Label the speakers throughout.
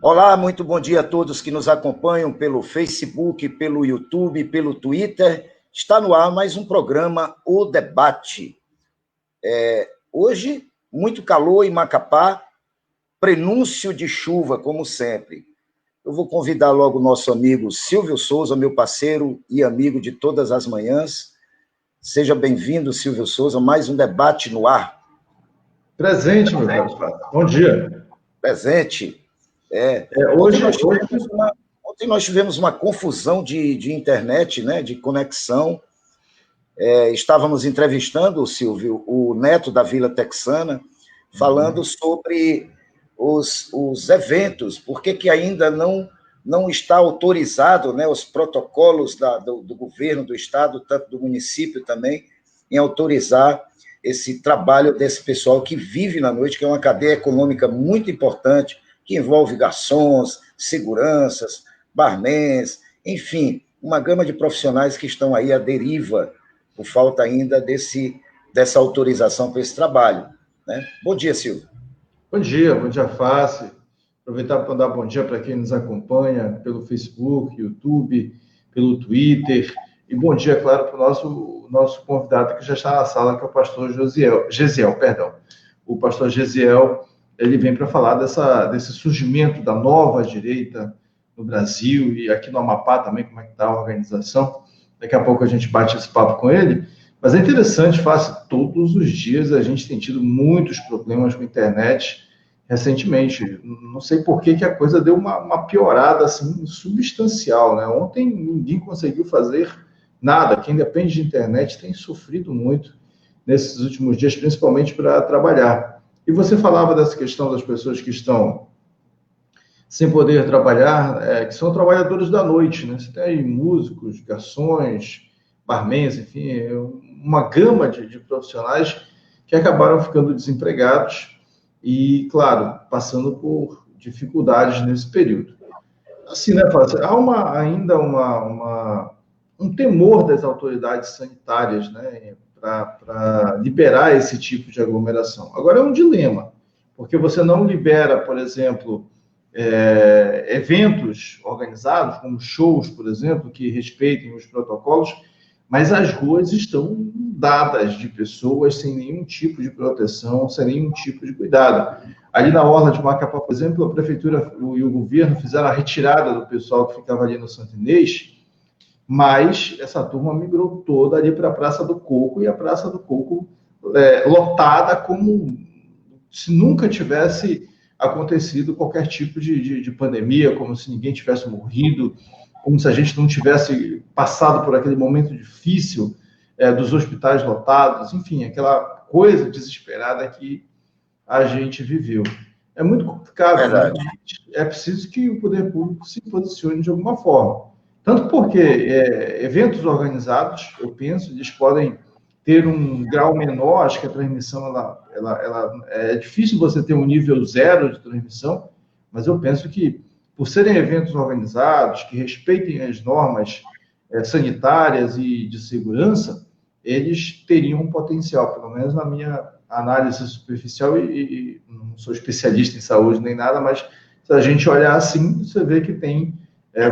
Speaker 1: Olá, muito bom dia a todos que nos acompanham pelo Facebook, pelo YouTube, pelo Twitter. Está no ar mais um programa, O Debate. Hoje, muito calor em Macapá, prenúncio de chuva, como sempre. Eu vou convidar logo o nosso amigo Silvio Souza, meu parceiro e amigo de todas as manhãs. Seja bem-vindo, Silvio Souza, mais um debate no ar.
Speaker 2: Presente, meu caro Fábio. Bom dia.
Speaker 1: Presente.
Speaker 2: Hoje
Speaker 1: Ontem nós tivemos uma confusão de internet, né, de conexão. Estávamos entrevistando, Silvio, o neto da Vila Texana, falando sobre os eventos, por que ainda não está autorizado, né, os protocolos do governo, do Estado, tanto do município também, em autorizar esse trabalho desse pessoal que vive na noite, que é uma cadeia econômica muito importante, que envolve garçons, seguranças, barmans, enfim, uma gama de profissionais que estão aí à deriva, por falta ainda dessa autorização para esse trabalho. Né? Bom dia, Silvio.
Speaker 2: Bom dia, Fácil. Aproveitar para dar bom dia para quem nos acompanha pelo Facebook, YouTube, pelo Twitter. E bom dia, claro, para o nosso convidado que já está na sala, que é o pastor Gesiel. O pastor Gesiel, ele vem para falar desse surgimento da nova direita no Brasil e aqui no Amapá também, como é que está a organização. Daqui a pouco a gente bate esse papo com ele. Mas é interessante, Fácil, todos os dias a gente tem tido muitos problemas com a internet recentemente. Não sei por que a coisa deu uma piorada assim, substancial, né? Ontem ninguém conseguiu fazer nada. Quem depende de internet tem sofrido muito nesses últimos dias, principalmente para trabalhar. E você falava dessa questão das pessoas que estão sem poder trabalhar, que são trabalhadores da noite, né? Você tem aí músicos, garçons, barmans, enfim, uma gama de profissionais que acabaram ficando desempregados e, claro, passando por dificuldades nesse período. Assim, né, Fábio? Há ainda um temor das autoridades sanitárias, né, para liberar esse tipo de aglomeração. Agora é um dilema, porque você não libera, por exemplo, eventos organizados, como shows, por exemplo, que respeitem os protocolos, mas as ruas estão dadas de pessoas sem nenhum tipo de proteção, sem nenhum tipo de cuidado. Ali na orla de Macapá, por exemplo, a prefeitura e o governo fizeram a retirada do pessoal que ficava ali no Santo Inês, mas essa turma migrou toda ali para a Praça do Coco, e a Praça do Coco lotada como se nunca tivesse acontecido qualquer tipo de pandemia, como se ninguém tivesse morrido, como se a gente não tivesse passado por aquele momento difícil dos hospitais lotados, enfim, aquela coisa desesperada que a gente viveu. É muito complicado, né? É preciso que o poder público se posicione de alguma forma. Tanto porque eventos organizados, eu penso, eles podem ter um grau menor, acho que a transmissão, é difícil você ter um nível zero de transmissão, mas eu penso que, por serem eventos organizados, que respeitem as normas sanitárias e de segurança, eles teriam um potencial, pelo menos na minha análise superficial, e não sou especialista em saúde nem nada, mas se a gente olhar assim, você vê que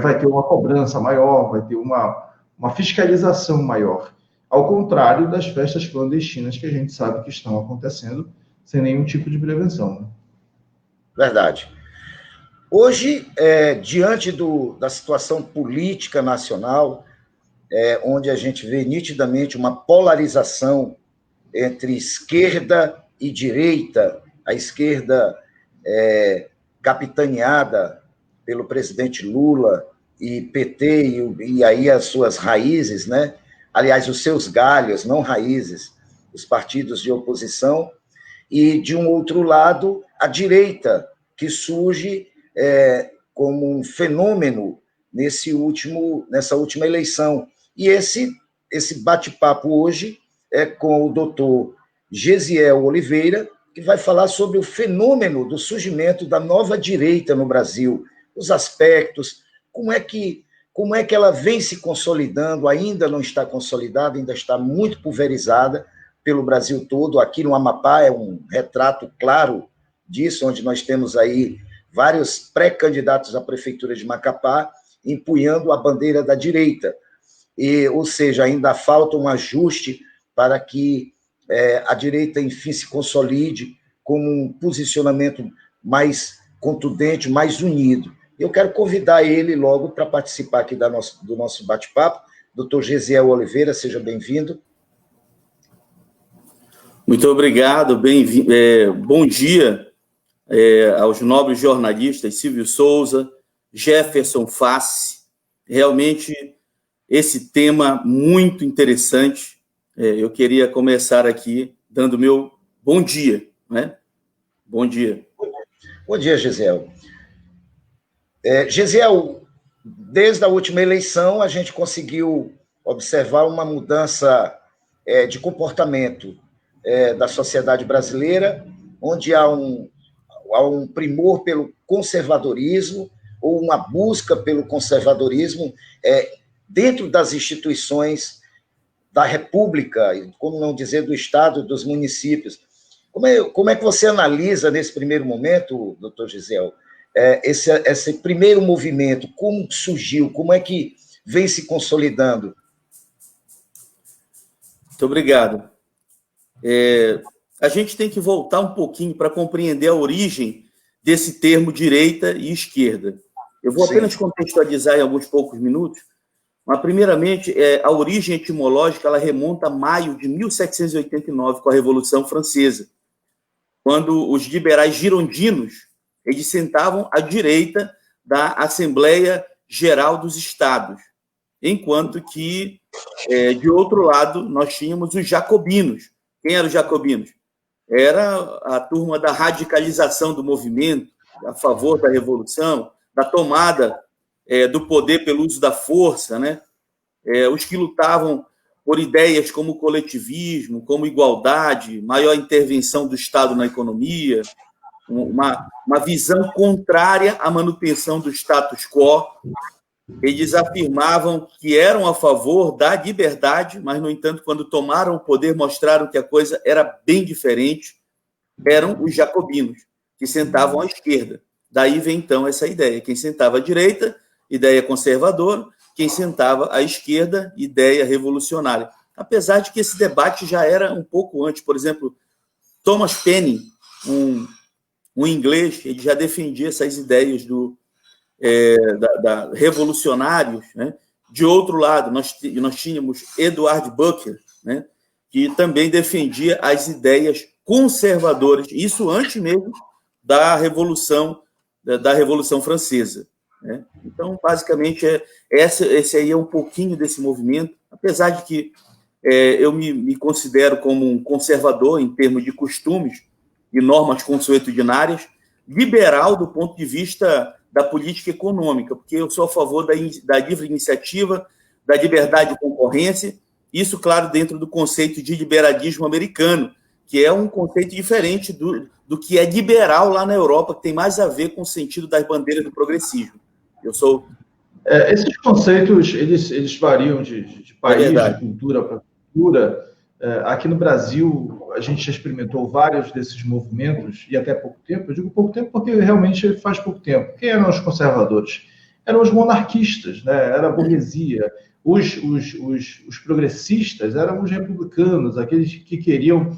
Speaker 2: vai ter uma cobrança maior, vai ter uma fiscalização maior, ao contrário das festas clandestinas que a gente sabe que estão acontecendo sem nenhum tipo de prevenção. Né?
Speaker 1: Verdade. Hoje, diante da situação política nacional, onde a gente vê nitidamente uma polarização entre esquerda e direita, a esquerda capitaneada pelo presidente Lula e PT, e aí as suas raízes, né? Aliás, os seus galhos, não raízes, os partidos de oposição, e, de um outro lado, a direita, que surge como um fenômeno nessa última eleição. E esse bate-papo hoje é com o doutor Gesiel Oliveira, que vai falar sobre o fenômeno do surgimento da nova direita no Brasil, os aspectos, como é que ela vem se consolidando, ainda não está consolidada, ainda está muito pulverizada pelo Brasil todo. Aqui no Amapá é um retrato claro disso, onde nós temos aí vários pré-candidatos à prefeitura de Macapá empunhando a bandeira da direita. Ou seja, ainda falta um ajuste para que a direita, enfim, se consolide como um posicionamento mais contundente, mais unido. Eu quero convidar ele logo para participar aqui do nosso bate-papo. Doutor Gesiel Oliveira, seja bem-vindo.
Speaker 3: Muito obrigado, bom dia aos nobres jornalistas Silvio Souza, Jefferson Fassi. Realmente, esse tema muito interessante. Eu queria começar aqui dando meu bom dia, né? Bom dia.
Speaker 1: Bom dia, Gesiel. Gesiel, desde a última eleição, a gente conseguiu observar uma mudança de comportamento da sociedade brasileira, onde há um primor pelo conservadorismo, ou uma busca pelo conservadorismo dentro das instituições da República, como não dizer do Estado, dos municípios. Como é que você analisa, nesse primeiro momento, doutor Gesiel, esse primeiro movimento, como surgiu, como é que vem se consolidando?
Speaker 3: Muito obrigado. A gente tem que voltar um pouquinho para compreender a origem desse termo direita e esquerda. Eu vou apenas contextualizar em alguns poucos minutos, mas, primeiramente, a origem etimológica ela remonta a maio de 1789, com a Revolução Francesa, quando os liberais girondinos eles sentavam à direita da Assembleia Geral dos Estados, enquanto que, de outro lado, nós tínhamos os jacobinos. Quem eram os jacobinos? Era a turma da radicalização do movimento, a favor da Revolução, da tomada do poder pelo uso da força, né? Os que lutavam por ideias como coletivismo, como igualdade, maior intervenção do Estado na economia, uma visão contrária à manutenção do status quo. Eles afirmavam que eram a favor da liberdade, mas, no entanto, quando tomaram o poder, mostraram que a coisa era bem diferente. Eram os jacobinos, que sentavam à esquerda. Daí vem, então, essa ideia. Quem sentava à direita, ideia conservadora. Quem sentava à esquerda, ideia revolucionária. Apesar de que esse debate já era um pouco antes. Por exemplo, Thomas Paine, um inglês, ele já defendia essas ideias da revolucionários, né? De outro lado, nós tínhamos Edward Bucker, né? Que também defendia as ideias conservadoras, isso antes mesmo da Revolução Francesa, né? Então, basicamente, esse aí é um pouquinho desse movimento, apesar de que eu me considero como um conservador em termos de costumes e normas consuetudinárias, liberal do ponto de vista da política econômica, porque eu sou a favor da livre iniciativa, da liberdade de concorrência, isso, claro, dentro do conceito de liberalismo americano, que é um conceito diferente do que é liberal lá na Europa, que tem mais a ver com o sentido das bandeiras do progressismo.
Speaker 2: Esses conceitos, eles variam de país, de cultura para cultura. Aqui no Brasil, a gente já experimentou vários desses movimentos, e até pouco tempo. Eu digo pouco tempo porque realmente faz pouco tempo. Quem eram os conservadores? Eram os monarquistas, né? Era a burguesia. Os progressistas eram os republicanos, aqueles que queriam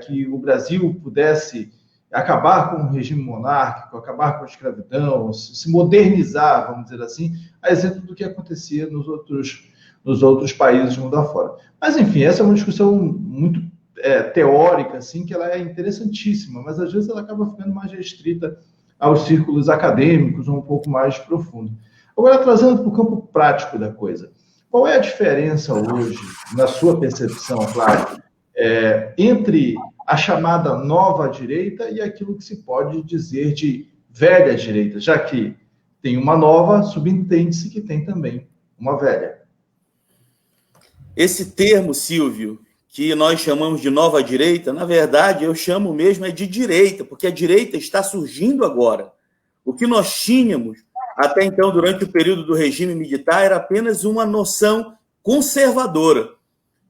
Speaker 2: que o Brasil pudesse acabar com o regime monárquico, acabar com a escravidão, se modernizar, vamos dizer assim, a exemplo do que acontecia nos outros países do mundo afora. Mas, enfim, essa é uma discussão muito teórica, assim, que ela é interessantíssima, mas às vezes ela acaba ficando mais restrita aos círculos acadêmicos ou um pouco mais profundo. Agora, trazendo para o campo prático da coisa, qual é a diferença hoje, na sua percepção, claro, entre a chamada nova direita e aquilo que se pode dizer de velha direita, já que tem uma nova, subentende-se que tem também uma velha.
Speaker 3: Esse termo, Silvio, que nós chamamos de nova direita, na verdade, eu chamo mesmo de direita, porque a direita está surgindo agora. O que nós tínhamos até então, durante o período do regime militar, era apenas uma noção conservadora.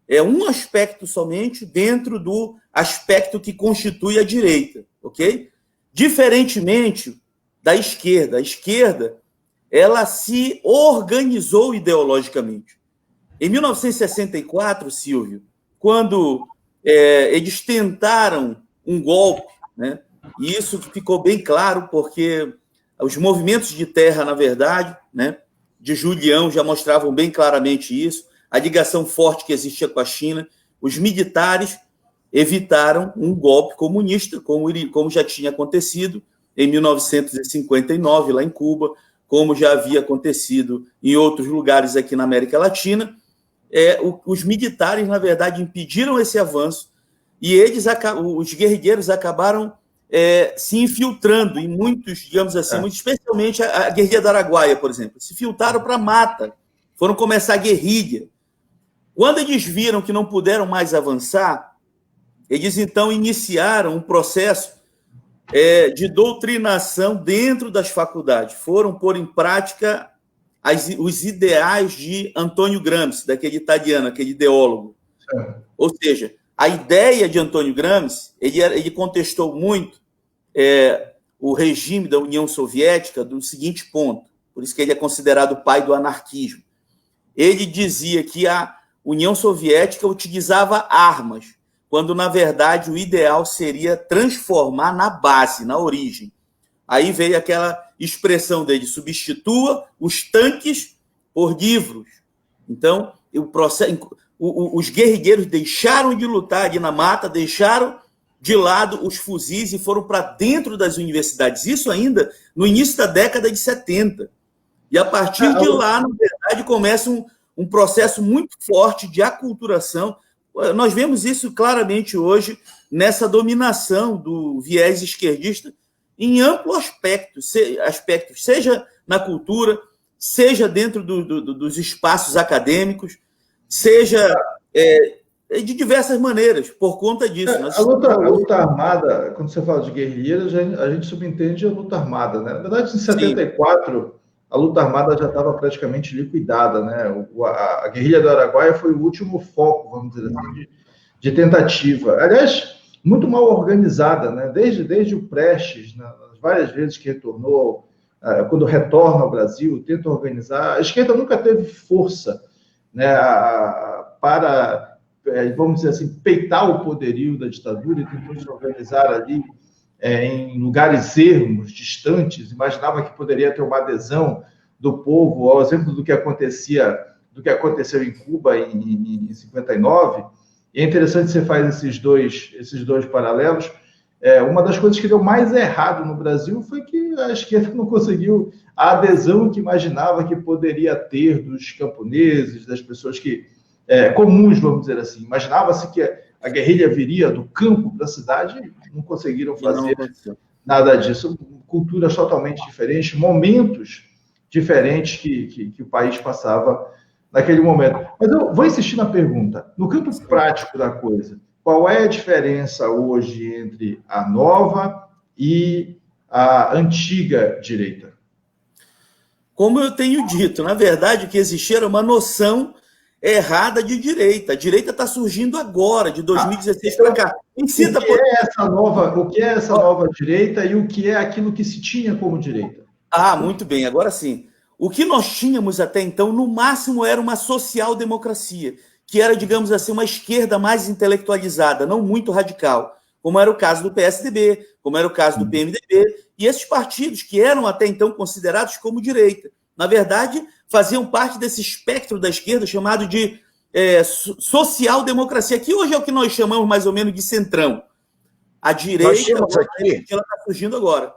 Speaker 3: É um aspecto somente dentro do aspecto que constitui a direita, ok? Diferentemente, da esquerda. A esquerda, ela se organizou ideologicamente. Em 1964, Silvio, quando eles tentaram um golpe, né? E isso ficou bem claro, porque os movimentos de terra, na verdade, né, de Julião já mostravam bem claramente isso, a ligação forte que existia com a China. Os militares evitaram um golpe comunista, como já tinha acontecido em 1959, lá em Cuba, como já havia acontecido em outros lugares aqui na América Latina. Os militares, na verdade, impediram esse avanço e os guerrilheiros acabaram se infiltrando em muitos, digamos assim, muito especialmente a guerrilha do Araguaia, por exemplo, se filtraram para a mata, foram começar a guerrilha. Quando eles viram que não puderam mais avançar, eles então iniciaram um processo de doutrinação dentro das faculdades, foram pôr em prática os ideais de Antônio Gramsci, daquele italiano, aquele ideólogo. Ou seja, a ideia de Antônio Gramsci, ele contestou muito o regime da União Soviética do seguinte ponto, por isso que ele é considerado o pai do anarquismo. Ele dizia que a União Soviética utilizava armas, quando, na verdade, o ideal seria transformar na base, na origem. Aí veio aquela expressão dele, substitua os tanques por livros. Então, os guerrilheiros deixaram de lutar ali na mata, deixaram de lado os fuzis e foram para dentro das universidades. Isso ainda no início da década de 70. E a partir de lá, na verdade, começa um processo muito forte de aculturação. Nós vemos isso claramente hoje nessa dominação do viés esquerdista em amplo aspecto, seja na cultura, seja dentro dos espaços acadêmicos, seja de diversas maneiras, por conta disso.
Speaker 2: A luta armada, quando você fala de guerrilheiros, a gente subentende a luta armada, né? Na verdade, em 74, sim, a luta armada já estava praticamente liquidada, né? A guerrilha do Araguaia foi o último foco, vamos dizer assim, de tentativa. Aliás, muito mal organizada, né? Desde o Prestes, nas várias vezes que retornou, quando retorna ao Brasil, tenta organizar. A esquerda nunca teve força, né, para, vamos dizer assim, peitar o poderio da ditadura e tentou se organizar ali em lugares ermos, distantes. Imaginava que poderia ter uma adesão do povo, ao exemplo do que aconteceu em Cuba em 59. E é interessante que você faz esses dois paralelos. Uma das coisas que deu mais errado no Brasil foi que a esquerda não conseguiu a adesão que imaginava que poderia ter dos camponeses, das pessoas comuns, vamos dizer assim. Imaginava-se que a guerrilha viria do campo para a cidade e não conseguiram fazer nada disso. Culturas totalmente diferentes, momentos diferentes que o país passava naquele momento. Mas eu vou insistir na pergunta. No campo prático da coisa, qual é a diferença hoje entre a nova e a antiga direita?
Speaker 3: Como eu tenho dito, na verdade, o que existia era uma noção errada de direita. A direita está surgindo agora, de 2016 para cá.
Speaker 2: O que é essa nova direita e o que é aquilo que se tinha como direita?
Speaker 3: Muito bem, agora sim. O que nós tínhamos até então, no máximo, era uma social-democracia, que era, digamos assim, uma esquerda mais intelectualizada, não muito radical, como era o caso do PSDB, como era o caso do PMDB, e esses partidos que eram até então considerados como direita. Na verdade, faziam parte desse espectro da esquerda chamado de social-democracia, que hoje é o que nós chamamos mais ou menos de centrão. A direita ela está surgindo agora.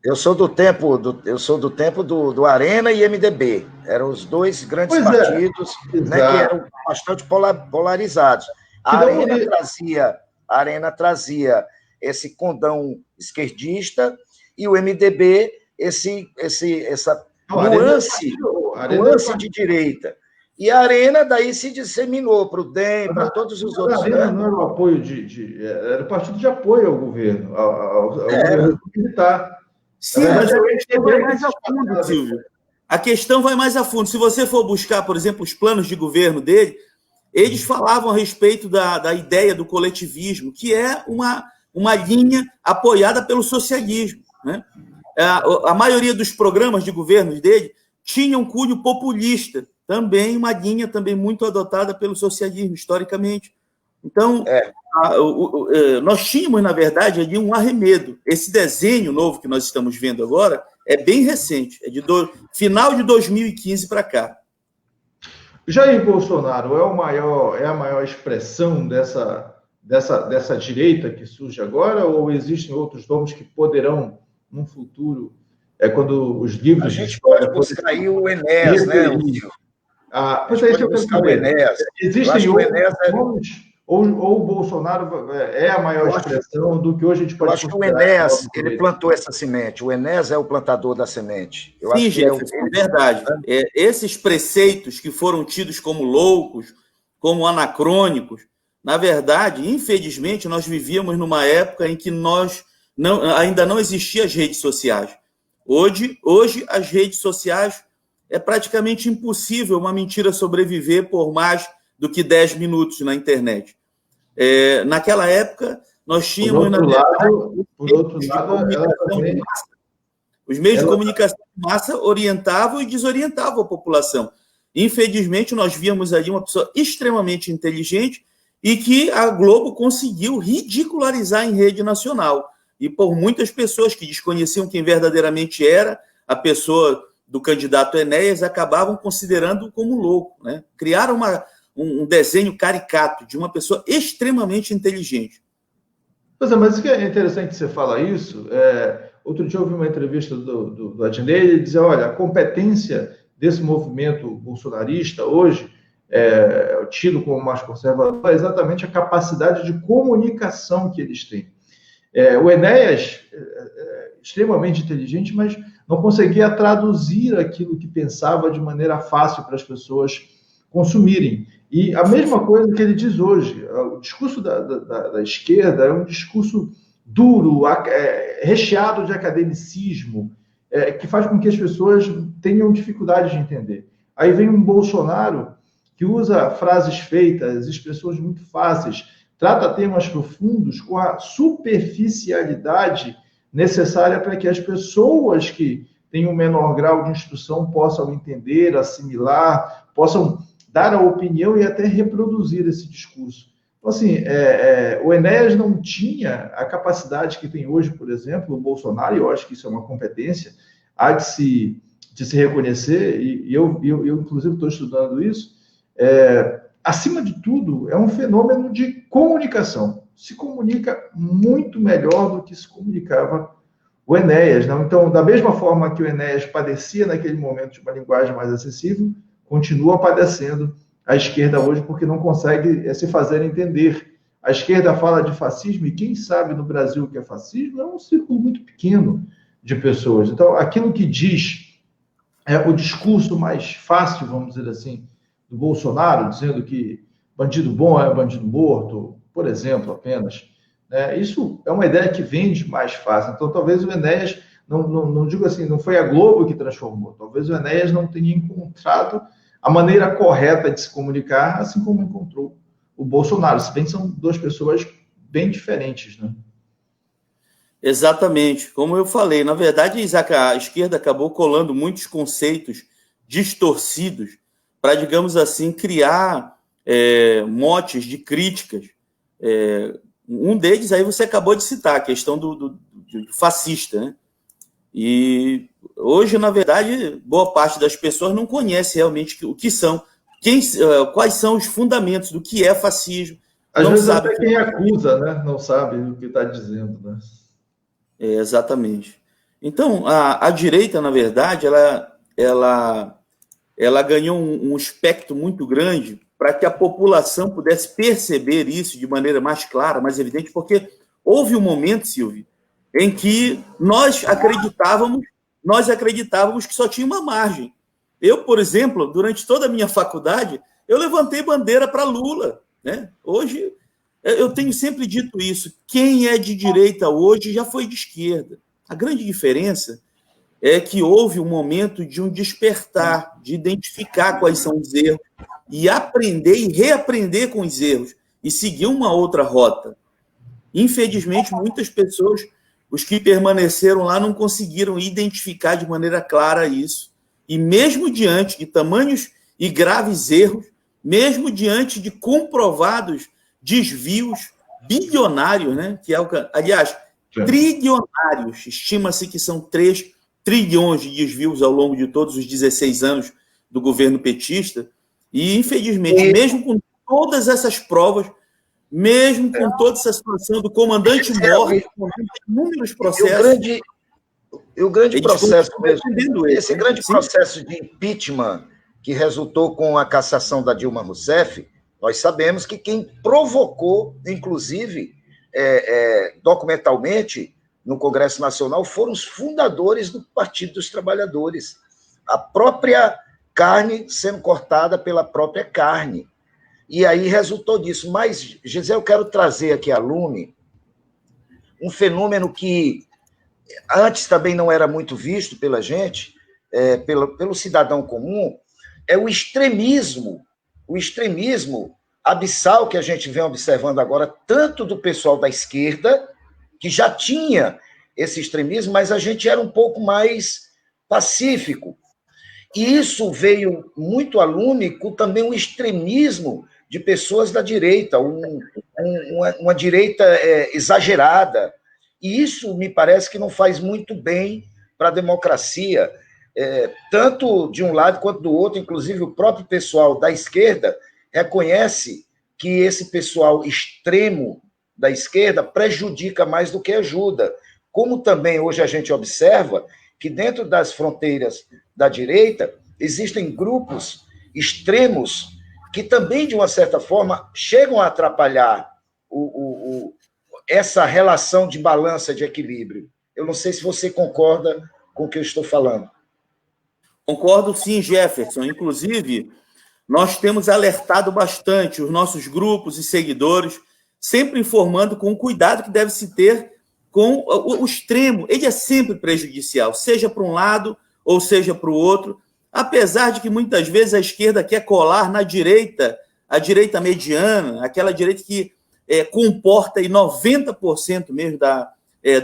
Speaker 1: Eu sou do tempo do Arena e MDB. Eram os dois grandes partidos, né, que eram bastante polarizados. A Arena trazia esse condão esquerdista e o MDB essa nuance de direita. E a Arena daí se disseminou para o DEM, para todos os outros.
Speaker 2: A Arena não era o apoio era o partido de apoio ao governo, ao governo militar.
Speaker 3: Sim, mas a questão vai mais a fundo, Silvio. A questão vai mais a fundo. Se você for buscar, por exemplo, os planos de governo dele, eles falavam a respeito da ideia do coletivismo, que é uma linha apoiada pelo socialismo, né? A maioria dos programas de governo dele tinha um cunho populista, também uma linha também muito adotada pelo socialismo, historicamente. Então, nós tínhamos, na verdade, ali um arremedo. Esse desenho novo que nós estamos vendo agora é bem recente, é de final de 2015 para cá.
Speaker 2: Jair Bolsonaro é a maior expressão dessa direita que surge agora, ou existem outros nomes que poderão, no futuro, quando os livros...
Speaker 1: A gente pode buscar aí o Enéas, né?
Speaker 2: O Enéas. Existem outros nomes... Ou o Bolsonaro é a maior expressão do que hoje a gente pode...
Speaker 1: Eu acho que o Enéas, ele plantou essa semente. O Enéas é o plantador da semente.
Speaker 3: Sim, Jefferson, é verdade. Esses preceitos que foram tidos como loucos, como anacrônicos, na verdade, infelizmente, nós vivíamos numa época em que ainda não existiam as redes sociais. Hoje, as redes sociais, é praticamente impossível uma mentira sobreviver por mais do que 10 minutos na internet. Naquela época, nós tínhamos, os meios de comunicação de massa orientavam e desorientavam a população. Infelizmente, nós víamos ali uma pessoa extremamente inteligente e que a Globo conseguiu ridicularizar em rede nacional. E por muitas pessoas que desconheciam quem verdadeiramente era a pessoa do candidato Enéas, acabavam considerando como louco, né? Criaram um desenho caricato de uma pessoa extremamente inteligente.
Speaker 2: Pois é, mas o que é interessante você falar isso, outro dia eu ouvi uma entrevista do Adnet, ele dizia, olha, a competência desse movimento bolsonarista hoje, tido como mais conservador, é exatamente a capacidade de comunicação que eles têm. O Enéas é extremamente inteligente, mas não conseguia traduzir aquilo que pensava de maneira fácil para as pessoas consumirem. E a mesma coisa que ele diz hoje, o discurso da esquerda é um discurso duro, recheado de academicismo, que faz com que as pessoas tenham dificuldade de entender. Aí vem um Bolsonaro que usa frases feitas, expressões muito fáceis, trata temas profundos com a superficialidade necessária para que as pessoas que têm um menor grau de instrução possam entender, assimilar, possam dar a opinião e até reproduzir esse discurso. Então, assim, o Enéas não tinha a capacidade que tem hoje, por exemplo, o Bolsonaro, e eu acho que isso é uma competência, há de se reconhecer, e eu inclusive, estou estudando isso, acima de tudo, é um fenômeno de comunicação. Se comunica muito melhor do que se comunicava o Enéas. Não? Então, da mesma forma que o Enéas padecia naquele momento de uma linguagem mais acessível, continua padecendo a esquerda hoje porque não consegue se fazer entender. A esquerda fala de fascismo e quem sabe no Brasil o que é fascismo é um círculo muito pequeno de pessoas. Então, aquilo que diz o discurso mais fácil, vamos dizer assim, do Bolsonaro, dizendo que bandido bom é bandido morto, por exemplo, apenas. Isso é uma ideia que vende mais fácil. Então, talvez o Enéas, não digo assim, não foi a Globo que transformou, talvez o Enéas não tenha encontrado a maneira correta de se comunicar, assim como encontrou o Bolsonaro, se bem que são duas pessoas bem diferentes, né?
Speaker 3: Exatamente. Como eu falei, na verdade, Isaac, a esquerda acabou colando muitos conceitos distorcidos para, digamos assim, criar motes de críticas. Um deles aí você acabou de citar, a questão do fascista, né? E hoje, na verdade, boa parte das pessoas não conhece realmente o que são, quais são os fundamentos do que é fascismo.
Speaker 2: Às vezes até quem acusa, né? Não sabe o que está dizendo, né?
Speaker 3: Exatamente. Então, a direita, na verdade, ela ganhou um espectro muito grande para que a população pudesse perceber isso de maneira mais clara, mais evidente, porque houve um momento, Silvio, em que nós acreditávamos que só tinha uma margem. Eu, por exemplo, durante toda a minha faculdade, eu levantei bandeira para Lula, né? Hoje, eu tenho sempre dito isso, quem é de direita hoje já foi de esquerda. A grande diferença é que houve um momento de um despertar, de identificar quais são os erros, e aprender e reaprender com os erros, e seguir uma outra rota. Infelizmente, muitas pessoas os que permaneceram lá não conseguiram identificar de maneira clara isso. E mesmo diante de tamanhos e graves erros, mesmo diante de comprovados desvios bilionários, né? Que é o, aliás, trilionários, estima-se que são 3 trilhões de desvios ao longo de todos os 16 anos do governo petista, e, infelizmente, mesmo com todas essas provas, mesmo com toda essa situação do comandante morto, com inúmeros processos...
Speaker 1: E o grande processo mesmo, esse grande processo de impeachment que resultou com a cassação da Dilma Rousseff, nós sabemos que quem provocou, inclusive, documentalmente, no Congresso Nacional, foram os fundadores do Partido dos Trabalhadores. A própria carne sendo cortada pela própria carne. E aí resultou disso. Mas, Gisele, eu quero trazer aqui à lume um fenômeno que antes também não era muito visto pela gente, pelo cidadão comum, é o extremismo abissal que a gente vem observando agora, tanto do pessoal da esquerda, que já tinha esse extremismo, mas a gente era um pouco mais pacífico. E isso veio muito a lume com também um extremismo de pessoas da direita, uma direita exagerada. E isso me parece que não faz muito bem para a democracia, tanto de um lado quanto do outro. Inclusive, o próprio pessoal da esquerda reconhece que esse pessoal extremo da esquerda prejudica mais do que ajuda. Como também hoje a gente observa que dentro das fronteiras da direita existem grupos extremos que também, de uma certa forma, chegam a atrapalhar essa relação de balança, de equilíbrio. Eu não sei se você concorda com o que eu estou falando.
Speaker 3: Concordo sim, Jefferson. Inclusive, nós temos alertado bastante os nossos grupos e seguidores, sempre informando com o cuidado que deve se ter com o extremo. Ele é sempre prejudicial, seja para um lado ou seja para o outro, apesar de que muitas vezes a esquerda quer colar na direita, a direita mediana, aquela direita que comporta aí 90% mesmo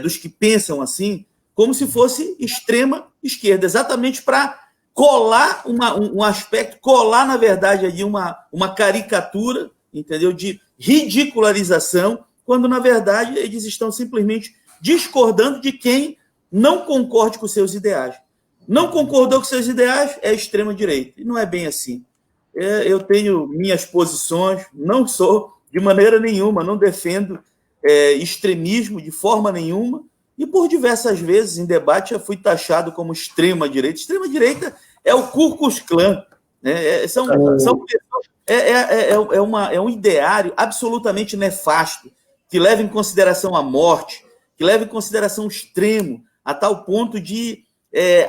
Speaker 3: dos que pensam assim, como se fosse extrema esquerda, exatamente para colar um aspecto, colar, na verdade, ali uma caricatura, entendeu? De ridicularização, quando, na verdade, eles estão simplesmente discordando de quem não concorde com seus ideais. Não concordou com seus ideais, é extrema-direita. E não é bem assim. Eu tenho minhas posições, não sou, de maneira nenhuma, não defendo extremismo de forma nenhuma, e por diversas vezes em debate já fui taxado como extrema-direita. Extrema-direita é o Ku Klux Klan, né? São um ideário absolutamente nefasto, que leva em consideração a morte, que leva em consideração o extremo, a tal ponto de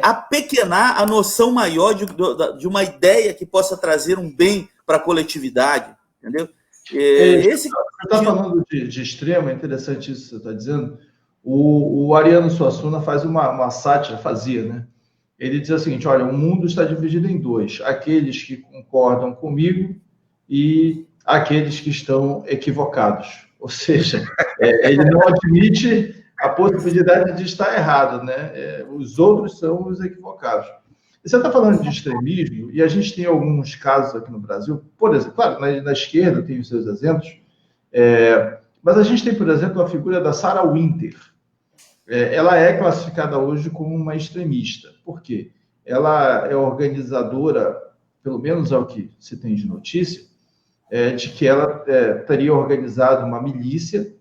Speaker 3: apequenar a noção maior de uma ideia que possa trazer um bem para a coletividade, entendeu?
Speaker 2: Você está falando de extremo, é interessante isso que você está dizendo. O Ariano Suassuna faz uma sátira, fazia, né? Ele diz o seguinte: olha, o mundo está dividido em dois, aqueles que concordam comigo e aqueles que estão equivocados. Ou seja, ele não admite a possibilidade de estar errado, né? Os outros são os equivocados. E você está falando de extremismo, e a gente tem alguns casos aqui no Brasil, por exemplo, claro, na esquerda tem os seus exemplos, mas a gente tem, por exemplo, a figura da Sarah Winter. Ela é classificada hoje como uma extremista. Por quê? Ela é organizadora, pelo menos é o que se tem de notícia, de que ela teria organizado uma milícia,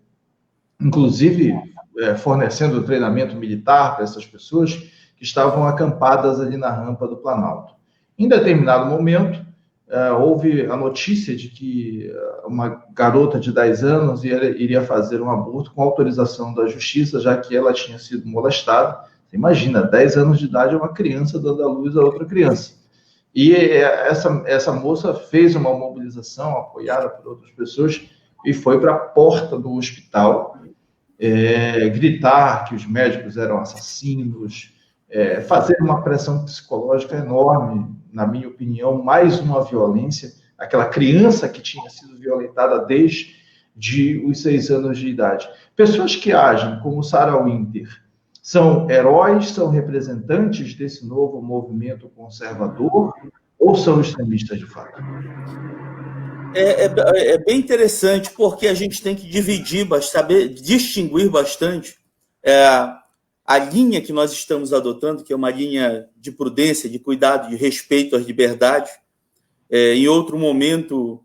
Speaker 2: inclusive fornecendo treinamento militar para essas pessoas que estavam acampadas ali na rampa do Planalto. Em determinado momento, houve a notícia de que uma garota de 10 anos iria fazer um aborto com autorização da justiça, já que ela tinha sido molestada. Você imagina, 10 anos de idade é uma criança dando à luz a outra criança. E essa moça fez uma mobilização apoiada por outras pessoas e foi para a porta do hospital gritar que os médicos eram assassinos, fazer uma pressão psicológica enorme, na minha opinião, mais uma violência. Aquela criança que tinha sido violentada desde os 6 anos de idade. Pessoas que agem como Sarah Winter são heróis, são representantes desse novo movimento conservador ou são extremistas de fato?
Speaker 3: É bem interessante, porque a gente tem que dividir, saber distinguir bastante a linha que nós estamos adotando, que é uma linha de prudência, de cuidado, de respeito às liberdades. Em outro momento,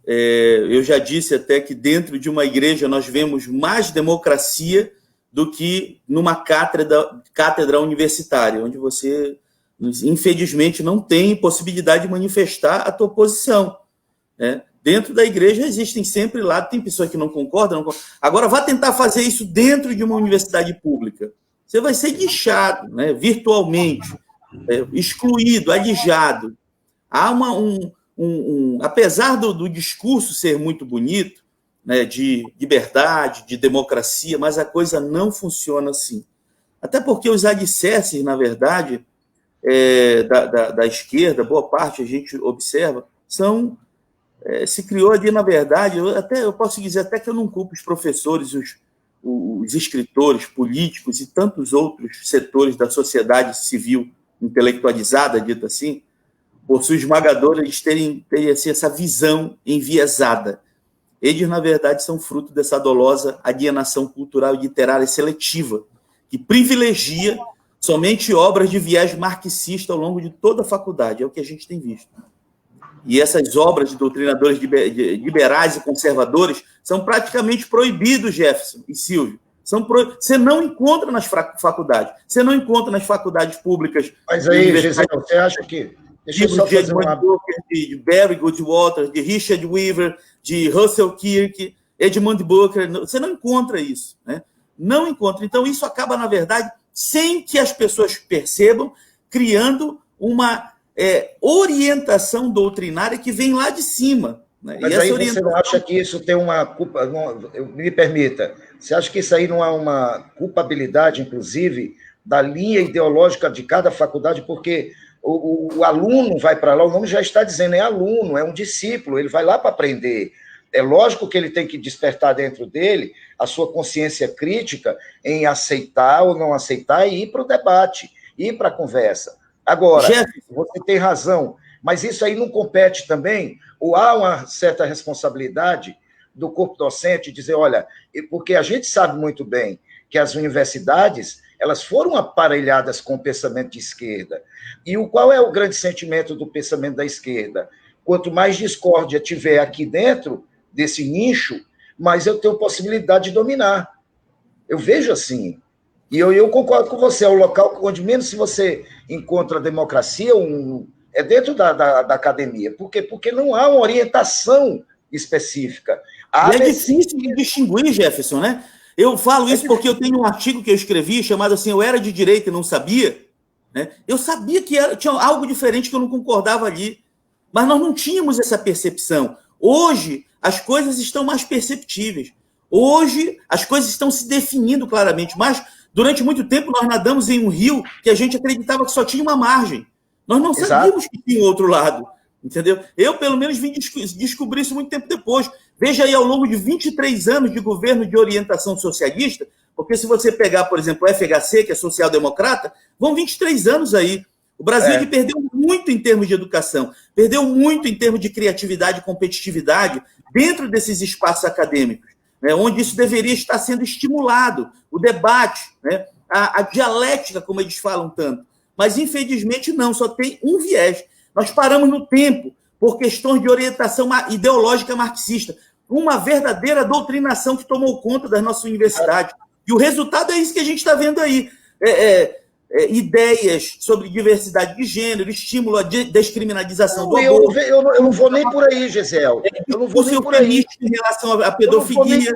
Speaker 3: eu já disse até que dentro de uma igreja nós vemos mais democracia do que numa cátedra universitária, onde você, infelizmente, não tem possibilidade de manifestar a tua posição. Dentro da igreja existem sempre lá, tem pessoas que não concordam. Agora, vá tentar fazer isso dentro de uma universidade pública. Você vai ser guichado, virtualmente, excluído, alijado. Há apesar do discurso ser muito bonito, de liberdade, de democracia, mas a coisa não funciona assim. Até porque os alicerces, na verdade, da esquerda, boa parte a gente observa, se criou ali, na verdade, eu posso dizer até que eu não culpo os professores, os escritores, políticos e tantos outros setores da sociedade civil intelectualizada, dita assim, por sua esmagadora, eles terem assim, essa visão enviesada. Eles, na verdade, são fruto dessa dolosa alienação cultural e literária seletiva, que privilegia somente obras de viés marxista ao longo de toda a faculdade. É o que a gente tem visto. E essas obras de doutrinadores liberais e conservadores são praticamente proibidos, Jefferson e Silvio. Você não encontra nas faculdades. Você não encontra nas faculdades públicas.
Speaker 1: Mas aí, Gisele, você acha que... Deixa eu só fazer
Speaker 3: Edmund Burke, de Barry Goldwater, de Richard Weaver, de Russell Kirk, Edmund Burke. Você não encontra isso. Não encontra. Então, isso acaba, na verdade, sem que as pessoas percebam, criando uma orientação doutrinária que vem lá de cima.
Speaker 1: Mas aí você não acha que isso tem uma culpa... Me permita. Você acha que isso aí não há uma culpabilidade, inclusive, da linha ideológica de cada faculdade? Porque o aluno vai para lá, o nome já está dizendo, é aluno, é um discípulo, ele vai lá para aprender. É lógico que ele tem que despertar dentro dele a sua consciência crítica em aceitar ou não aceitar e ir para o debate, ir para a conversa. Agora, você tem razão, mas isso aí não compete também, ou há uma certa responsabilidade do corpo docente dizer, olha, porque a gente sabe muito bem que as universidades, elas foram aparelhadas com o pensamento de esquerda. E qual é o grande sentimento do pensamento da esquerda? Quanto mais discórdia tiver aqui dentro desse nicho, mais eu tenho possibilidade de dominar. Eu vejo assim. E eu concordo com você, é o local onde menos se você encontra democracia é dentro da academia. Por quê? Porque não há uma orientação específica.
Speaker 3: É difícil de distinguir, Jefferson, né? Eu falo isso porque eu tenho um artigo que eu escrevi chamado assim, Eu Era de Direita e Não Sabia. Eu sabia que tinha algo diferente que eu não concordava ali, mas nós não tínhamos essa percepção. Hoje, as coisas estão mais perceptíveis. Hoje, as coisas estão se definindo claramente, mas durante muito tempo nós nadamos em um rio que a gente acreditava que só tinha uma margem. Nós não sabíamos que tinha outro lado. Entendeu? Eu, pelo menos, vim descobrir isso muito tempo depois. Veja aí, ao longo de 23 anos de governo de orientação socialista, porque se você pegar, por exemplo, o FHC, que é social-democrata, vão 23 anos aí. O Brasil ele perdeu muito em termos de educação, perdeu muito em termos de criatividade e competitividade dentro desses espaços acadêmicos, onde isso deveria estar sendo estimulado, o debate, a dialética, como eles falam tanto. Mas, infelizmente, não, só tem um viés. Nós paramos no tempo por questões de orientação ideológica marxista, uma verdadeira doutrinação que tomou conta das nossas universidades. E o resultado é isso que a gente está vendo aí. Ideias sobre diversidade de gênero, estímulo à descriminalização do aborto.
Speaker 1: Eu não vou nem por aí, Gisele. Eu não vou nem por aí.
Speaker 3: Em relação à pedofilia.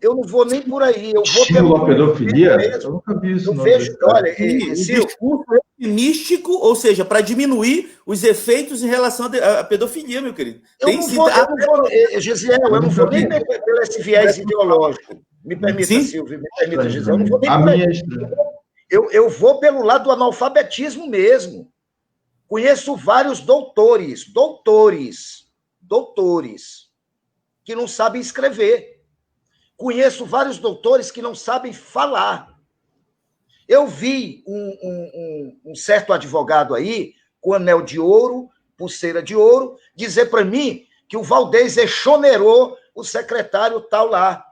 Speaker 1: Eu não vou nem por aí. Eu vou
Speaker 2: estímulo à pedofilia? Eu nunca vi isso.
Speaker 1: Eu vejo, olha,
Speaker 3: o discurso é místico, ou seja, para diminuir os efeitos em relação à pedofilia, meu querido.
Speaker 1: Gisele, eu não vou nem pelo esse viés ideológico. Me permita, Silvio, me permita, Gisele. Eu não vou nem por aí. Eu vou pelo lado do analfabetismo mesmo. Conheço vários doutores. que não sabem escrever. Conheço vários doutores que não sabem falar. Eu vi um certo advogado aí, com anel de ouro, pulseira de ouro, dizer para mim que o Valdez exonerou o secretário tal lá.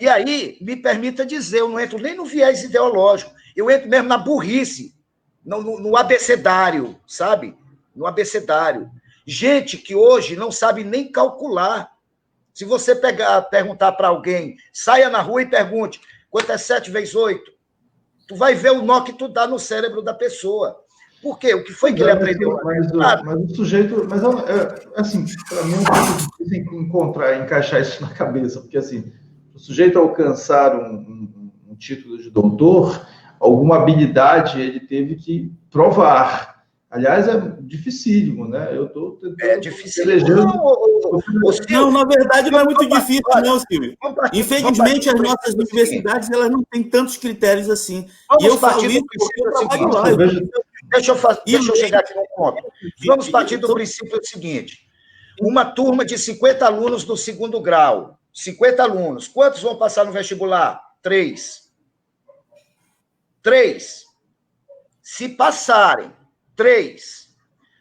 Speaker 1: E aí, me permita dizer, eu não entro nem no viés ideológico, eu entro mesmo na burrice, no abecedário, sabe? No abecedário. Gente que hoje não sabe nem calcular. Se você perguntar para alguém, saia na rua e pergunte, quanto é 7 vezes 8? Tu vai ver o nó que tu dá no cérebro da pessoa. Por quê? O que foi que ele aprendeu?
Speaker 2: Mas o sujeito... Mas, assim, para mim é um pouco difícil encaixar isso na cabeça, porque, assim, o sujeito alcançar um título de doutor, alguma habilidade ele teve que provar. Aliás, é dificílimo, né? Eu estou tentando...
Speaker 1: É dificílimo.
Speaker 3: Não, na verdade, não é muito difícil, não, Silvio. Infelizmente, as nossas universidades elas não têm tantos critérios assim. E eu falo isso porque eu trabalho lá.
Speaker 1: Deixa eu chegar aqui no ponto. Vamos partir do princípio seguinte. Uma turma de 50 alunos do segundo grau. 50 alunos. Quantos vão passar no vestibular? 3. 3. Se passarem 3.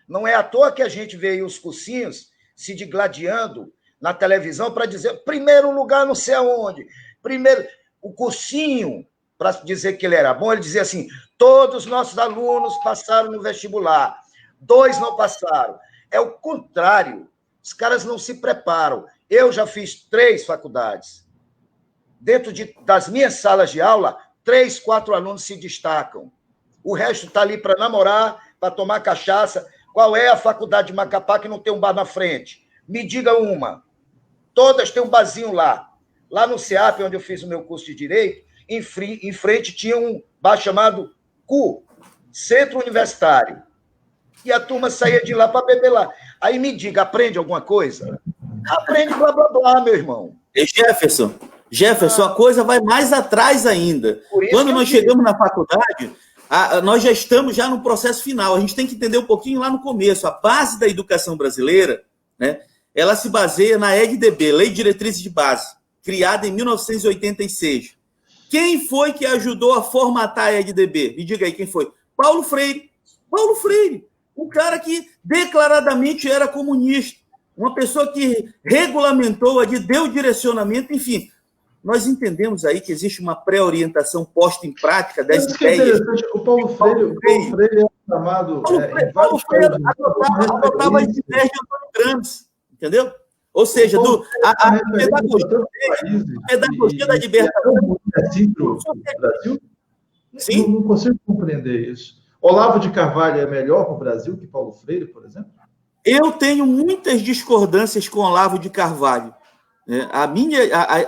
Speaker 1: Não é à toa que a gente vê aí os cursinhos se digladiando na televisão para dizer primeiro lugar não sei aonde. Primeiro, o cursinho, para dizer que ele era bom, ele dizia assim, todos os nossos alunos passaram no vestibular, 2 não passaram. É o contrário. Os caras não se preparam. Eu já fiz 3 faculdades. Dentro das minhas salas de aula, 3, 4 alunos se destacam. O resto está ali para namorar, para tomar cachaça. Qual é a faculdade de Macapá que não tem um bar na frente? Me diga uma. Todas têm um barzinho lá. Lá no CEAP, onde eu fiz o meu curso de Direito, em frente tinha um bar chamado CU, Centro Universitário. E a turma saía de lá para beber lá. Aí me diga, aprende alguma coisa? Aprende blá, blá, blá, meu irmão.
Speaker 3: E Jefferson, a coisa vai mais atrás ainda. Quando nós chegamos na faculdade... nós já estamos no processo final. A gente tem que entender um pouquinho lá no começo. A base da educação brasileira, né, ela se baseia na EDB, Lei de Diretrizes de Base, criada em 1986. Quem foi que ajudou a formatar a EDB? Me diga aí quem foi. Paulo Freire. Paulo Freire, um cara que declaradamente era comunista, uma pessoa que regulamentou, deu direcionamento, enfim... Nós entendemos aí que existe uma pré-orientação posta em prática das ideias.
Speaker 2: O Paulo Freire é chamado...
Speaker 3: Paulo Freire adotava as ideias de Antônio Gramsci, entendeu? Ou seja, a pedagogia da libertação...
Speaker 2: Brasil? Sim? Não consigo compreender isso. Olavo de Carvalho é melhor para o Brasil que Paulo Freire, por exemplo?
Speaker 3: Eu tenho muitas discordâncias com Olavo de Carvalho.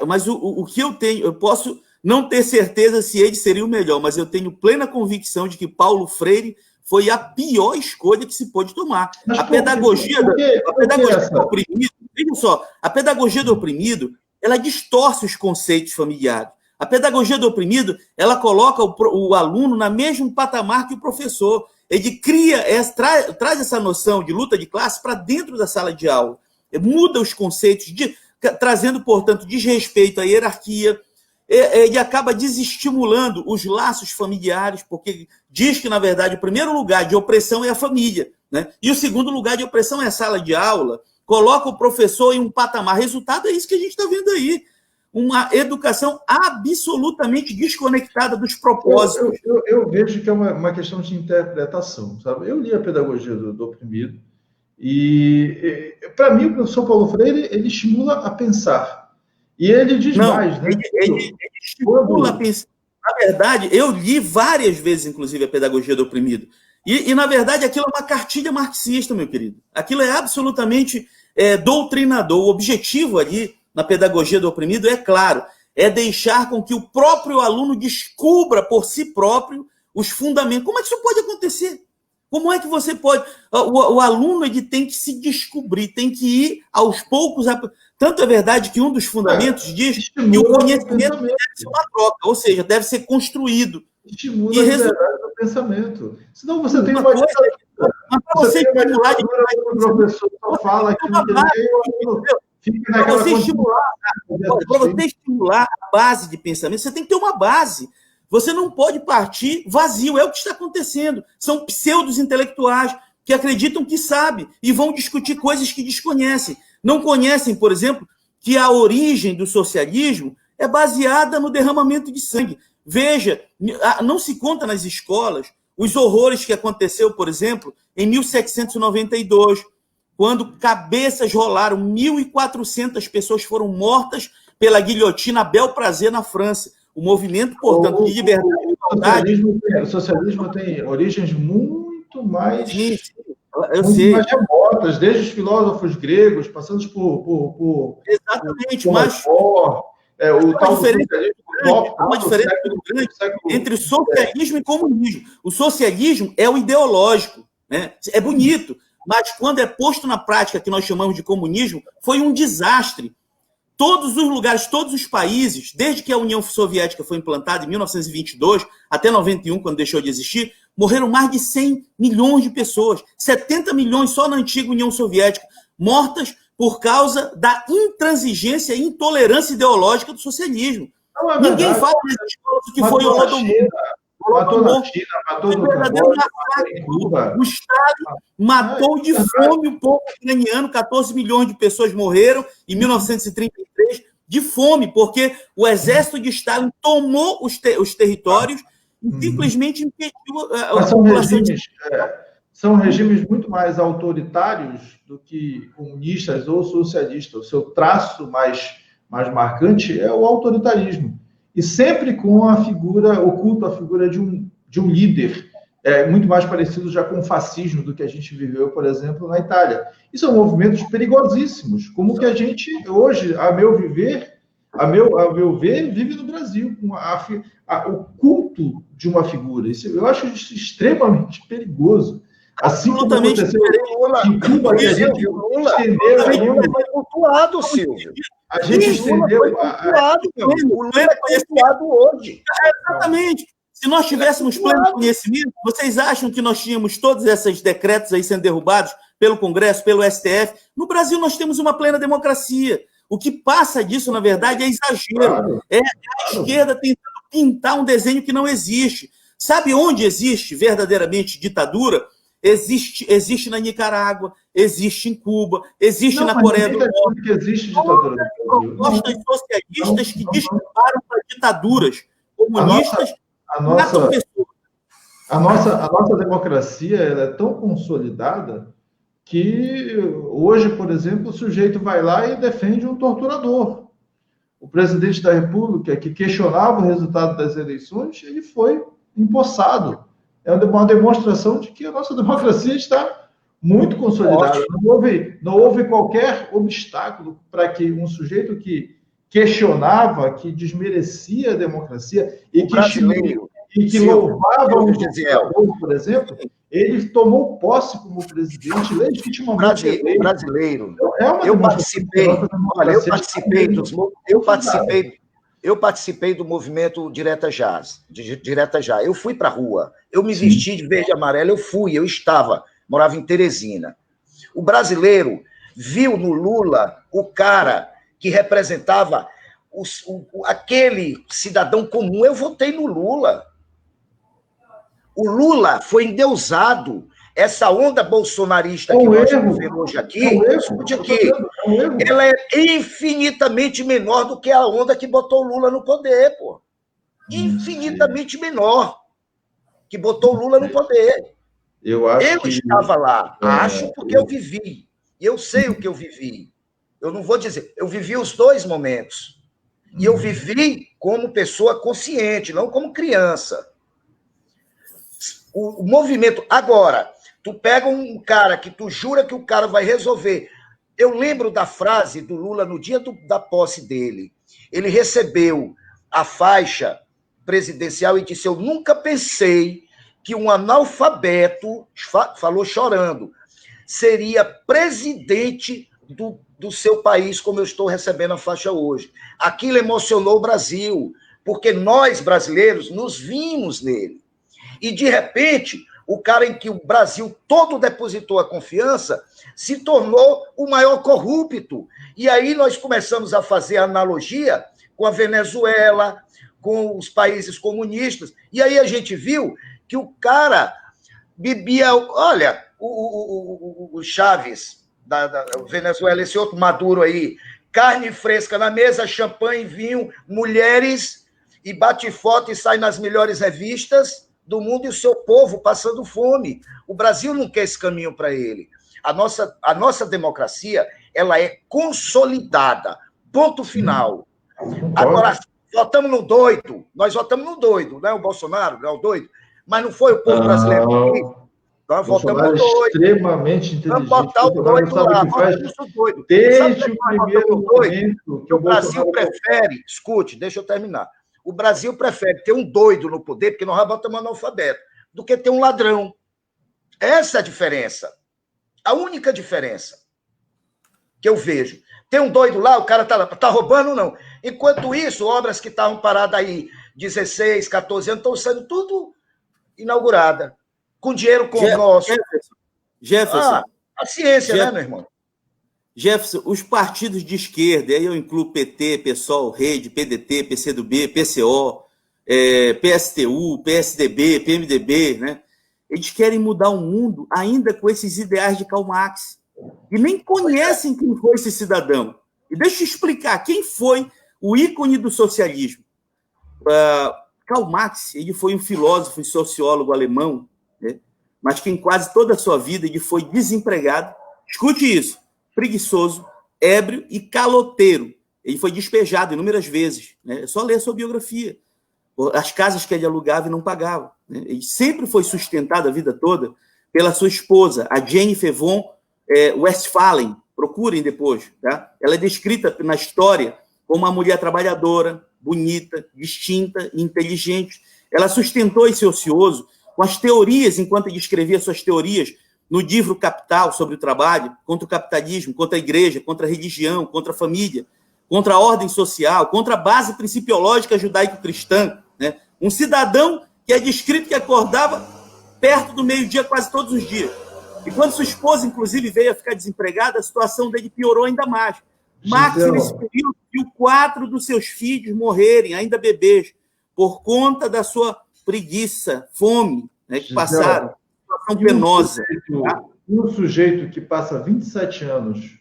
Speaker 3: Mas o que eu tenho, eu posso não ter certeza se ele seria o melhor, mas eu tenho plena convicção de que Paulo Freire foi a pior escolha que se pôde tomar. A pedagogia do oprimido, veja só, a pedagogia do oprimido, ela distorce os conceitos familiares. A pedagogia do oprimido, ela coloca o aluno no mesmo patamar que o professor. Ele traz essa noção de luta de classe para dentro da sala de aula. Muda os conceitos trazendo, portanto, desrespeito à hierarquia, e acaba desestimulando os laços familiares, porque diz que, na verdade, o primeiro lugar de opressão é a família, né? E o segundo lugar de opressão é a sala de aula, coloca o professor em um patamar. Resultado é isso que a gente está vendo aí, uma educação absolutamente desconectada dos propósitos.
Speaker 2: Eu vejo que é uma questão de interpretação, sabe? Eu li a pedagogia do oprimido, e, para mim, o professor Paulo Freire, ele estimula a pensar. E ele diz mais, né?
Speaker 3: Ele estimula a pensar. Na verdade, eu li várias vezes, inclusive, a pedagogia do oprimido. E na verdade, aquilo é uma cartilha marxista, meu querido. Aquilo é absolutamente doutrinador. O objetivo ali, na pedagogia do oprimido, é claro, é deixar com que o próprio aluno descubra por si próprio os fundamentos. Como é que isso pode acontecer? Como é que você pode... O aluno ele tem que se descobrir, tem que ir aos poucos... Tanto é verdade que um dos fundamentos diz que o conhecimento deve ser uma troca, ou seja, deve ser construído.
Speaker 2: Estimula a liberdade do pensamento. Senão você tem uma coisa...
Speaker 3: Mas para você estimular...
Speaker 2: O professor só fala aquilo que ele
Speaker 3: Para você estimular a base de pensamento, você tem que ter uma base. Você não pode partir vazio. É o que está acontecendo. São pseudos intelectuais que acreditam que sabem e vão discutir coisas que desconhecem. Não conhecem, por exemplo, que a origem do socialismo é baseada no derramamento de sangue. Veja, não se conta nas escolas os horrores que aconteceu, por exemplo, em 1792, quando cabeças rolaram, 1.400 pessoas foram mortas pela guilhotina a bel prazer na França. O movimento, portanto, de liberdade e igualdade...
Speaker 2: O socialismo tem origens muito mais...
Speaker 3: Sim, eu sei.
Speaker 2: Mais remotas, desde os filósofos gregos, passando por
Speaker 3: exatamente, mas... Há uma diferença muito grande entre socialismo e comunismo. O socialismo é o ideológico, né? É bonito, mas quando é posto na prática, que nós chamamos de comunismo, foi um desastre. Todos os lugares, todos os países, desde que a União Soviética foi implantada em 1922 até 91, quando deixou de existir, morreram mais de 100 milhões de pessoas, 70 milhões só na antiga União Soviética, mortas por causa da intransigência e intolerância ideológica do socialismo. Ninguém fala nas escolas o que foi o Holodomor.
Speaker 2: Matou na China, matou no
Speaker 3: Cuba. O Estado matou de fome o povo ucraniano, 14 milhões de pessoas morreram em 1933 de fome, porque o exército de Stalin tomou os territórios e simplesmente impediu a população de...
Speaker 2: São regimes muito mais autoritários do que comunistas ou socialistas. O seu traço mais marcante é o autoritarismo. E sempre com a figura, oculto a figura de um líder, muito mais parecido já com o fascismo do que a gente viveu, por exemplo, na Itália. E são movimentos perigosíssimos, como que a gente hoje, a meu ver, vive no Brasil, com o culto de uma figura. Isso, eu acho isso extremamente perigoso. Assim como aconteceu em Cuba, que a gente estendeu...
Speaker 1: Lula foi cultuado, Silvio.
Speaker 2: A gente estendeu...
Speaker 1: O Lula é cultuado hoje.
Speaker 3: Exatamente. Se nós tivéssemos pleno conhecimento, vocês acham que nós tínhamos todos esses decretos aí sendo derrubados pelo Congresso, pelo STF? No Brasil, nós temos uma plena democracia. O que passa disso, na verdade, é exagero. Claro. É a esquerda tentando pintar um desenho que não existe. Sabe onde existe verdadeiramente ditadura? Existe na Nicarágua, existe em Cuba, existe na Coreia do Norte.
Speaker 2: Que existe ditadura
Speaker 3: propostas socialistas que dispararam para ditaduras comunistas.
Speaker 2: A nossa democracia ela é tão consolidada que hoje, por exemplo, o sujeito vai lá e defende um torturador. O presidente da República, que questionava o resultado das eleições, ele foi empossado. É uma demonstração de que a nossa democracia está muito consolidada. Não houve qualquer obstáculo para que um sujeito que questionava, que desmerecia a democracia e que louvava o ditador, por exemplo, ele tomou posse como presidente legitimamente.
Speaker 1: Brasileiro. Eu participei do movimento Direta Já. Eu fui para a rua, eu me vesti de verde e amarelo, eu morava em Teresina. O brasileiro viu no Lula o cara que representava aquele cidadão comum. Eu votei no Lula. O Lula foi endeusado. Essa onda bolsonarista que nós estamos vendo hoje aqui, escute aqui, ela é infinitamente menor do que a onda que botou o Lula no poder, pô. Infinitamente menor que botou o Lula no poder.
Speaker 2: Eu
Speaker 1: estava lá, porque eu vivi. E eu sei o que eu vivi. Eu não vou dizer, eu vivi os dois momentos. E eu vivi como pessoa consciente, não como criança. O movimento... Agora, tu pega um cara que tu jura que o cara vai resolver. Eu lembro da frase do Lula no dia da posse dele. Ele recebeu a faixa presidencial e disse: eu nunca pensei que um analfabeto, falou chorando, seria presidente do seu país, como eu estou recebendo a faixa hoje. Aquilo emocionou o Brasil, porque nós, brasileiros, nos vimos nele. E, de repente, o cara em que o Brasil todo depositou a confiança, se tornou o maior corrupto. E aí nós começamos a fazer analogia com a Venezuela, com os países comunistas, e aí a gente viu que o cara bebia... Olha, o Chaves, da Venezuela, esse outro Maduro aí, carne fresca na mesa, champanhe, vinho, mulheres, e bate foto e sai nas melhores revistas do mundo, e o seu povo passando fome. O Brasil não quer esse caminho para ele. A nossa democracia, ela é consolidada. Ponto final. Agora, votamos no doido. Nós votamos no doido, não é o Bolsonaro, não é o doido. Mas não foi o povo brasileiro que quis. Nós votamos no doido.
Speaker 2: Extremamente inteligente.
Speaker 1: Vamos botar o doido lá. Votamos no doido.
Speaker 2: Desde o primeiro momento que
Speaker 1: o Brasil prefere... Escute, deixa eu terminar. O Brasil prefere ter um doido no poder, porque nós botamos analfabeto, do que ter um ladrão. Essa é a diferença. A única diferença que eu vejo. Tem um doido lá, o cara tá roubando, não. Enquanto isso, obras que estavam paradas aí 16, 14 anos, estão sendo tudo inauguradas. Com dinheiro como nosso.
Speaker 3: Jefferson.
Speaker 1: A ciência, né, meu irmão?
Speaker 3: Jefferson, os partidos de esquerda, aí eu incluo PT, PSOL, Rede, PDT, PCdoB, PCO, PSTU, PSDB, PMDB, né? Eles querem mudar o mundo ainda com esses ideais de Karl Marx. E nem conhecem quem foi esse cidadão. E deixa eu explicar quem foi o ícone do socialismo. Karl Marx, ele foi um filósofo e sociólogo alemão, né? Mas que em quase toda a sua vida ele foi desempregado. Escute isso. Preguiçoso, ébrio e caloteiro. Ele foi despejado inúmeras vezes. Né? É só ler a sua biografia. As casas que ele alugava e não pagava. Né? Ele sempre foi sustentado a vida toda pela sua esposa, a Jennifer von Westphalen. Procurem depois. Tá? Ela é descrita na história como uma mulher trabalhadora, bonita, distinta e inteligente. Ela sustentou esse ocioso com as teorias, enquanto ele escrevia suas teorias, no livro Capital, sobre o trabalho, contra o capitalismo, contra a igreja, contra a religião, contra a família, contra a ordem social, contra a base principiológica judaico-cristã. Né? Um cidadão que é descrito que acordava perto do meio-dia quase todos os dias. E quando sua esposa, inclusive, veio a ficar desempregada, a situação dele piorou ainda mais. Marx, nesse período, viu 4 dos seus filhos morrerem, ainda bebês, por conta da sua preguiça, fome, né, que passaram. Penosa.
Speaker 2: Um sujeito que passa 27 anos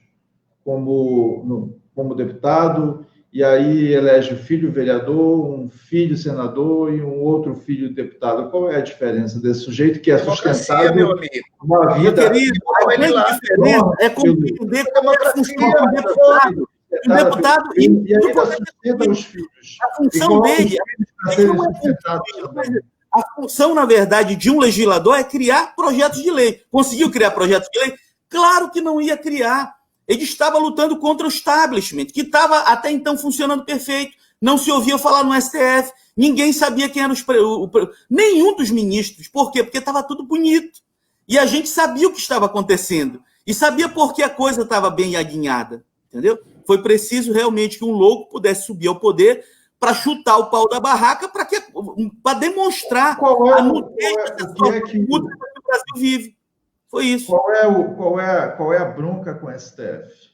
Speaker 2: como deputado, e aí elege um filho vereador, um filho senador e um outro filho deputado. Qual é a diferença desse sujeito que é sustentado
Speaker 1: meu amigo.
Speaker 2: Uma vida...
Speaker 3: Meu querido, a grande diferença é compreender como é que funciona um deputado. Um deputado
Speaker 2: e ainda sustenta os filhos.
Speaker 3: A função dele a função, na verdade, de um legislador é criar projetos de lei. Conseguiu criar projetos de lei? Claro que não ia criar. Ele estava lutando contra o establishment, que estava até então funcionando perfeito. Não se ouvia falar no STF. Ninguém sabia quem era nenhum dos ministros. Por quê? Porque estava tudo bonito. E a gente sabia o que estava acontecendo. E sabia por que a coisa estava bem alinhada. Entendeu? Foi preciso realmente que um louco pudesse subir ao poder para chutar o pau da barraca, para demonstrar a nudez da situação que o Brasil vive. Foi isso.
Speaker 2: Qual é a bronca com o STF?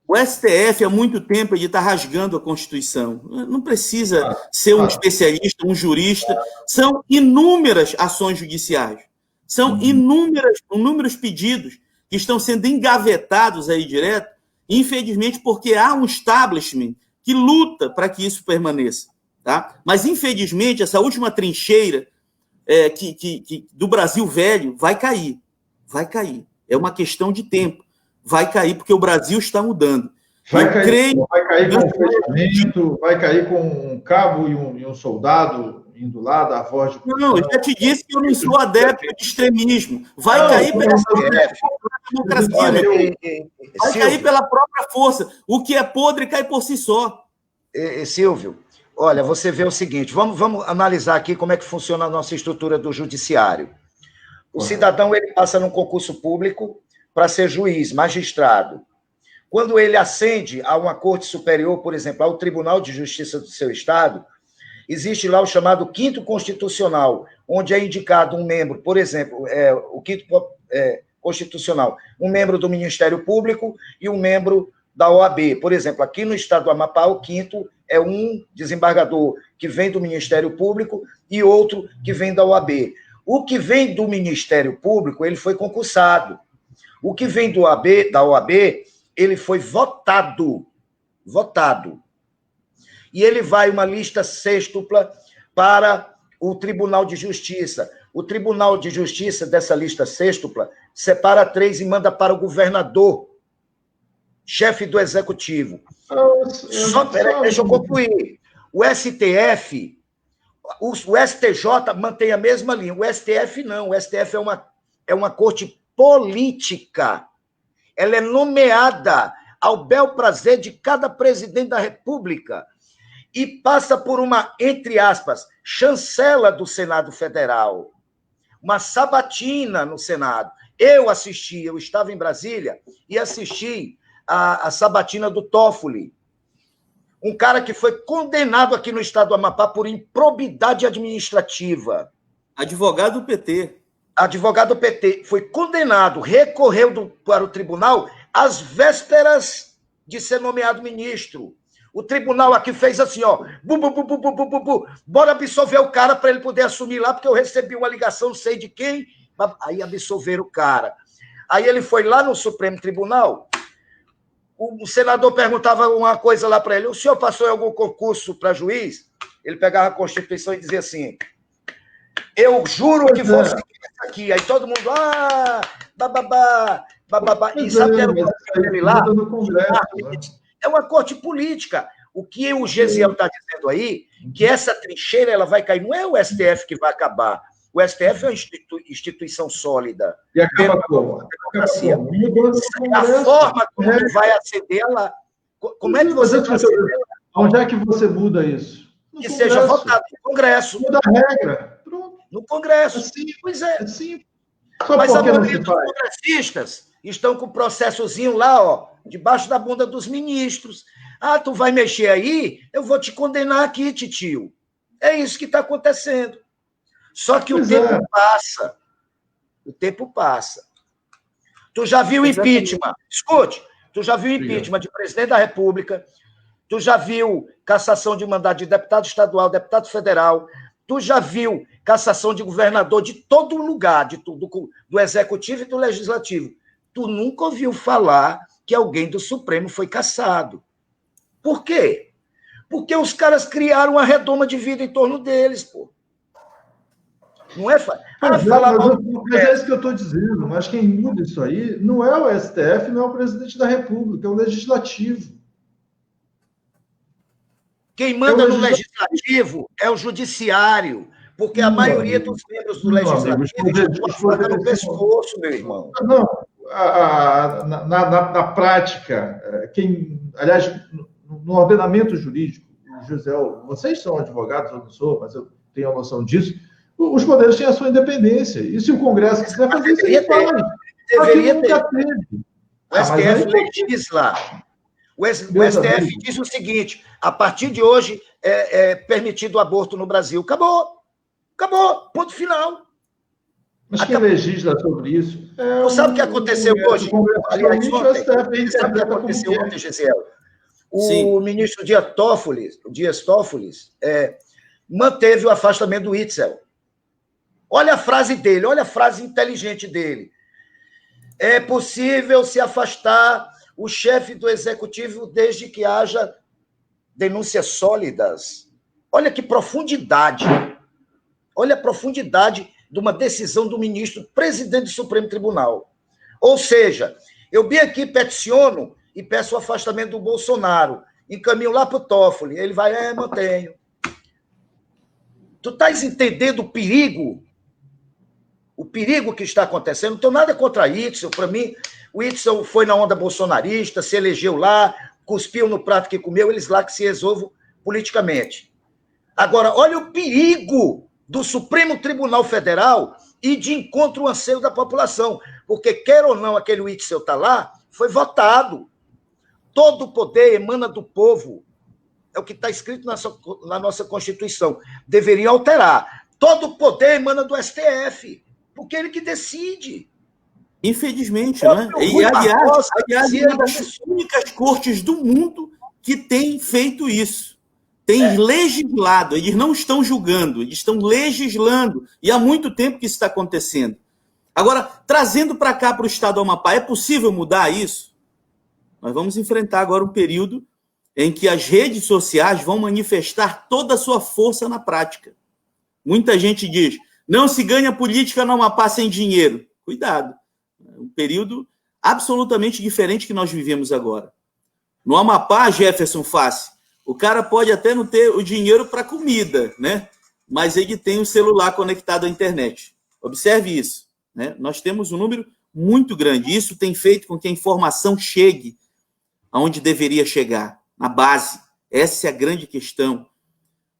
Speaker 3: O STF, há muito tempo, ele está rasgando a Constituição. Não precisa ser um especialista, um jurista. São inúmeras ações judiciais. São inúmeros pedidos que estão sendo engavetados aí direto, infelizmente, porque há um establishment que luta para que isso permaneça. Tá? Mas, infelizmente, essa última trincheira do Brasil velho vai cair. Vai cair. É uma questão de tempo. Vai cair porque o Brasil está mudando.
Speaker 2: Vai cair com um fechamento, vai cair com um cabo e um soldado indo lá, dar voz de...
Speaker 3: Não, eu já te disse que eu não sou adepto de extremismo. Vai cair pela própria democracia. Vai cair pela própria força. O que é podre cai por si só.
Speaker 1: Silvio, olha, você vê o seguinte, vamos analisar aqui como é que funciona a nossa estrutura do judiciário. O cidadão, ele passa num concurso público para ser juiz, magistrado. Quando ele ascende a uma corte superior, por exemplo, ao Tribunal de Justiça do seu estado, existe lá o chamado 5º Constitucional, onde é indicado um membro, por exemplo, o quinto constitucional, um membro do Ministério Público e um membro da OAB. Por exemplo, aqui no estado do Amapá, o quinto é um desembargador que vem do Ministério Público e outro que vem da OAB. O que vem do Ministério Público, ele foi concursado. O que vem da OAB, ele foi votado. E ele vai uma lista sêxtupla para o Tribunal de Justiça. O Tribunal de Justiça dessa lista sêxtupla separa 3 e manda para o governador, chefe do Executivo. Deixa eu concluir. O STF, o STJ mantém a mesma linha. O STF não. O STF é uma corte política. Ela é nomeada ao bel prazer de cada presidente da República e passa por uma, entre aspas, chancela do Senado Federal, uma sabatina no Senado. Eu estava em Brasília e assisti a sabatina do Toffoli, um cara que foi condenado aqui no estado do Amapá por improbidade administrativa.
Speaker 3: Advogado do PT.
Speaker 1: Advogado do PT, foi condenado, recorreu para o tribunal às vésperas de ser nomeado ministro. O tribunal aqui fez assim, ó, bora absolver o cara para ele poder assumir lá, porque eu recebi uma ligação, não sei de quem, aí absolveram o cara. Aí ele foi lá no Supremo Tribunal, o senador perguntava uma coisa lá para ele, o senhor passou em algum concurso para juiz? Ele pegava a Constituição e dizia assim, eu juro que vou seguir isso aqui. Aí todo mundo, bababá. E sabe que era o dele lá? É uma corte política. O que o Gesiel está dizendo aí, que essa trincheira ela vai cair, não é o STF que vai acabar. O STF é uma instituição sólida.
Speaker 2: E acaba como?
Speaker 1: A forma como tu vai aceder lá. Como é que você vai aceder lá?
Speaker 2: Onde é que você muda isso?
Speaker 1: Que seja votado no Congresso.
Speaker 2: Muda a regra. Pronto.
Speaker 1: No Congresso. Pois é. Mas a maioria dos congressistas estão com o processozinho lá, ó, debaixo da bunda dos ministros. Tu vai mexer aí? Eu vou te condenar aqui, titio. É isso que está acontecendo. Só que o tempo passa. O tempo passa. Tu já viu impeachment? Escute, tu já viu impeachment de presidente da República, tu já viu cassação de mandato de deputado estadual, deputado federal, tu já viu cassação de governador de todo lugar, do executivo e do legislativo. Tu nunca ouviu falar que alguém do Supremo foi cassado. Por quê? Porque os caras criaram uma redoma de vida em torno deles, pô. Não é fácil.
Speaker 2: Mas é isso que eu estou dizendo. Mas quem muda isso aí não é o STF, não é o presidente da República, é o Legislativo.
Speaker 1: Quem manda no Legislativo é o Judiciário, porque a maioria dos membros do Legislativo estão no pescoço, meu irmão.
Speaker 2: Não, na prática, aliás, no ordenamento jurídico, José, vocês são advogados, eu não sou, mas eu tenho a noção disso, os poderes têm a sua independência. E se o Congresso quiser fazer isso, ele faz.
Speaker 1: Deveria ter. O STF legisla. O STF diz o seguinte, a partir de hoje é permitido o aborto no Brasil. Acabou. Ponto final.
Speaker 2: Mas quem legisla sobre isso?
Speaker 1: Tu sabe o que aconteceu hoje? Aliás, ontem. Sabe o que aconteceu ontem, Gesiel? O ministro Dias Toffoli, manteve o afastamento do Witzel. Olha a frase dele, olha a frase inteligente dele. É possível se afastar o chefe do executivo desde que haja denúncias sólidas. Olha que profundidade. Olha a profundidade de uma decisão do ministro, presidente do Supremo Tribunal. Ou seja, eu bem aqui peticiono e peço o afastamento do Bolsonaro. Encaminho lá para o Toffoli. Ele vai, mantenho. Tu estás entendendo o perigo? O perigo que está acontecendo? Não tenho nada contra Witzel. Para mim, o Witzel foi na onda bolsonarista, se elegeu lá, cuspiu no prato que comeu, eles lá que se resolvam politicamente. Agora, olha o perigo do Supremo Tribunal Federal e de encontro ao anseio da população. Porque, quer ou não, aquele Witzel está lá, foi votado. Todo o poder emana do povo. É o que está escrito na nossa Constituição. Deveriam alterar. Todo o poder emana do STF, porque ele que decide.
Speaker 3: Infelizmente, né? E, aliás, é uma das únicas cortes do mundo que tem feito isso. Tem legislado, eles não estão julgando, eles estão legislando. E há muito tempo que isso está acontecendo. Agora, trazendo para cá, para o estado do Amapá, é possível mudar isso? Nós vamos enfrentar agora um período em que as redes sociais vão manifestar toda a sua força na prática. Muita gente diz, não se ganha política no Amapá sem dinheiro. Cuidado. É um período absolutamente diferente que nós vivemos agora. No Amapá, Jefferson Fassi, o cara pode até não ter o dinheiro para comida, né? Mas ele tem o celular conectado à internet. Observe isso, né? Nós temos um número muito grande. Isso tem feito com que a informação chegue aonde deveria chegar, na base. Essa é a grande questão,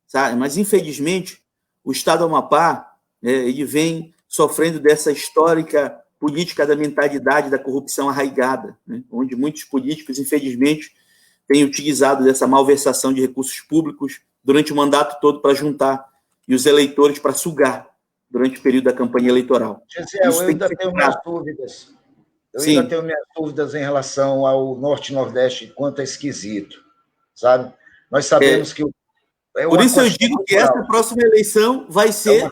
Speaker 3: sabe? Mas, infelizmente, o estado do Amapá, ele vem sofrendo dessa histórica política da mentalidade da corrupção arraigada, né? Onde muitos políticos, infelizmente, têm utilizado dessa malversação de recursos públicos durante o mandato todo para juntar e os eleitores para sugar durante o período da campanha eleitoral.
Speaker 1: Gisele, eu ainda tenho minhas dúvidas. Ainda tenho minhas dúvidas em relação ao Norte e Nordeste quanto é esquisito, sabe? Nós sabemos que...
Speaker 3: Por isso eu digo que essa próxima eleição vai ser,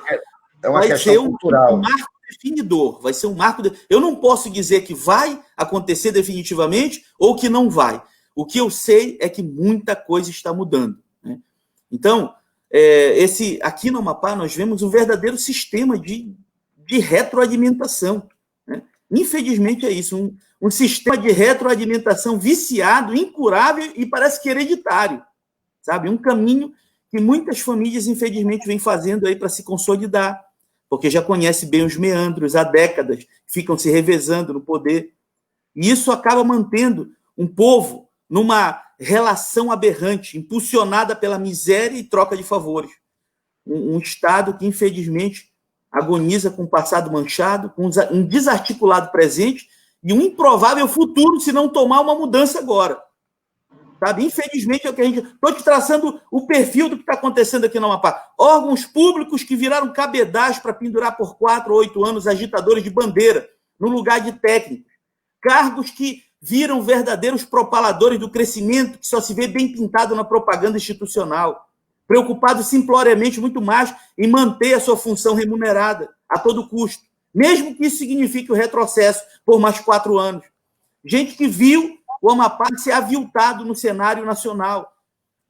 Speaker 3: um marco definidor. Vai ser um marco... Eu não posso dizer que vai acontecer definitivamente ou que não vai. O que eu sei é que muita coisa está mudando, né? Então, aqui no Amapá, nós vemos um verdadeiro sistema de retroalimentação, né? Infelizmente é isso, um sistema de retroalimentação viciado, incurável e parece que hereditário, sabe? Um caminho que muitas famílias, infelizmente, vêm fazendo aí para se consolidar, porque já conhece bem os meandros, há décadas, ficam se revezando no poder. E isso acaba mantendo um povo numa relação aberrante, impulsionada pela miséria e troca de favores. Um Estado que, infelizmente, agoniza com um passado manchado, com um desarticulado presente e um improvável futuro se não tomar uma mudança agora. Sabe? Infelizmente, é o que a gente... Estou te traçando o perfil do que está acontecendo aqui no Amapá. Órgãos públicos que viraram cabedais para pendurar por 4 ou 8 anos agitadores de bandeira, no lugar de técnicos. Cargos que viram verdadeiros propaladores do crescimento, que só se vê bem pintado na propaganda institucional, preocupados simploriamente muito mais em manter a sua função remunerada a todo custo, mesmo que isso signifique o retrocesso por mais 4 anos. Gente que viu o Amapá ser aviltado no cenário nacional.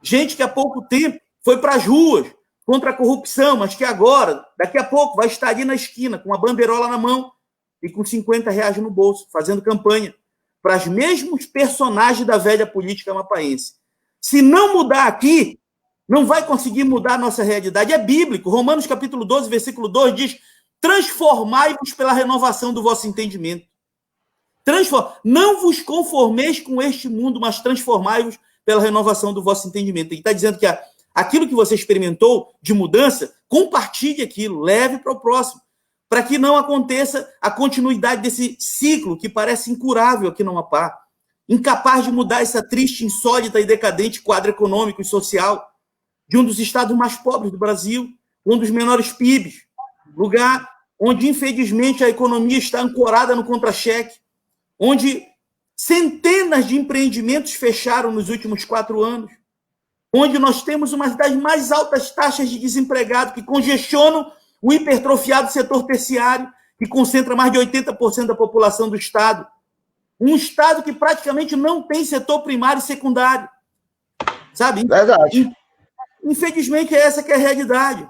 Speaker 3: Gente que há pouco tempo foi para as ruas contra a corrupção, mas que agora, daqui a pouco, vai estar ali na esquina com uma bandeirola na mão e com R$50 no bolso, fazendo campanha para os mesmos personagens da velha política amapaense. Se não mudar aqui, não vai conseguir mudar a nossa realidade. É bíblico. Romanos capítulo 12, versículo 2 diz: transformai-vos pela renovação do vosso entendimento. Não vos conformeis com este mundo, mas transformai-vos pela renovação do vosso entendimento. Ele está dizendo que aquilo que você experimentou de mudança, compartilhe aquilo, leve para o próximo, para que não aconteça a continuidade desse ciclo que parece incurável aqui no Amapá, incapaz de mudar essa triste, insólita e decadente quadro econômico e social de um dos estados mais pobres do Brasil, um dos menores PIBs, lugar onde, infelizmente, a economia está ancorada no contra-cheque, onde centenas de empreendimentos fecharam nos últimos 4 anos, onde nós temos uma das mais altas taxas de desempregado que congestionam o hipertrofiado setor terciário, que concentra mais de 80% da população do Estado. Um Estado que praticamente não tem setor primário e secundário. Sabe?
Speaker 1: Verdade.
Speaker 3: Infelizmente, essa que é a realidade.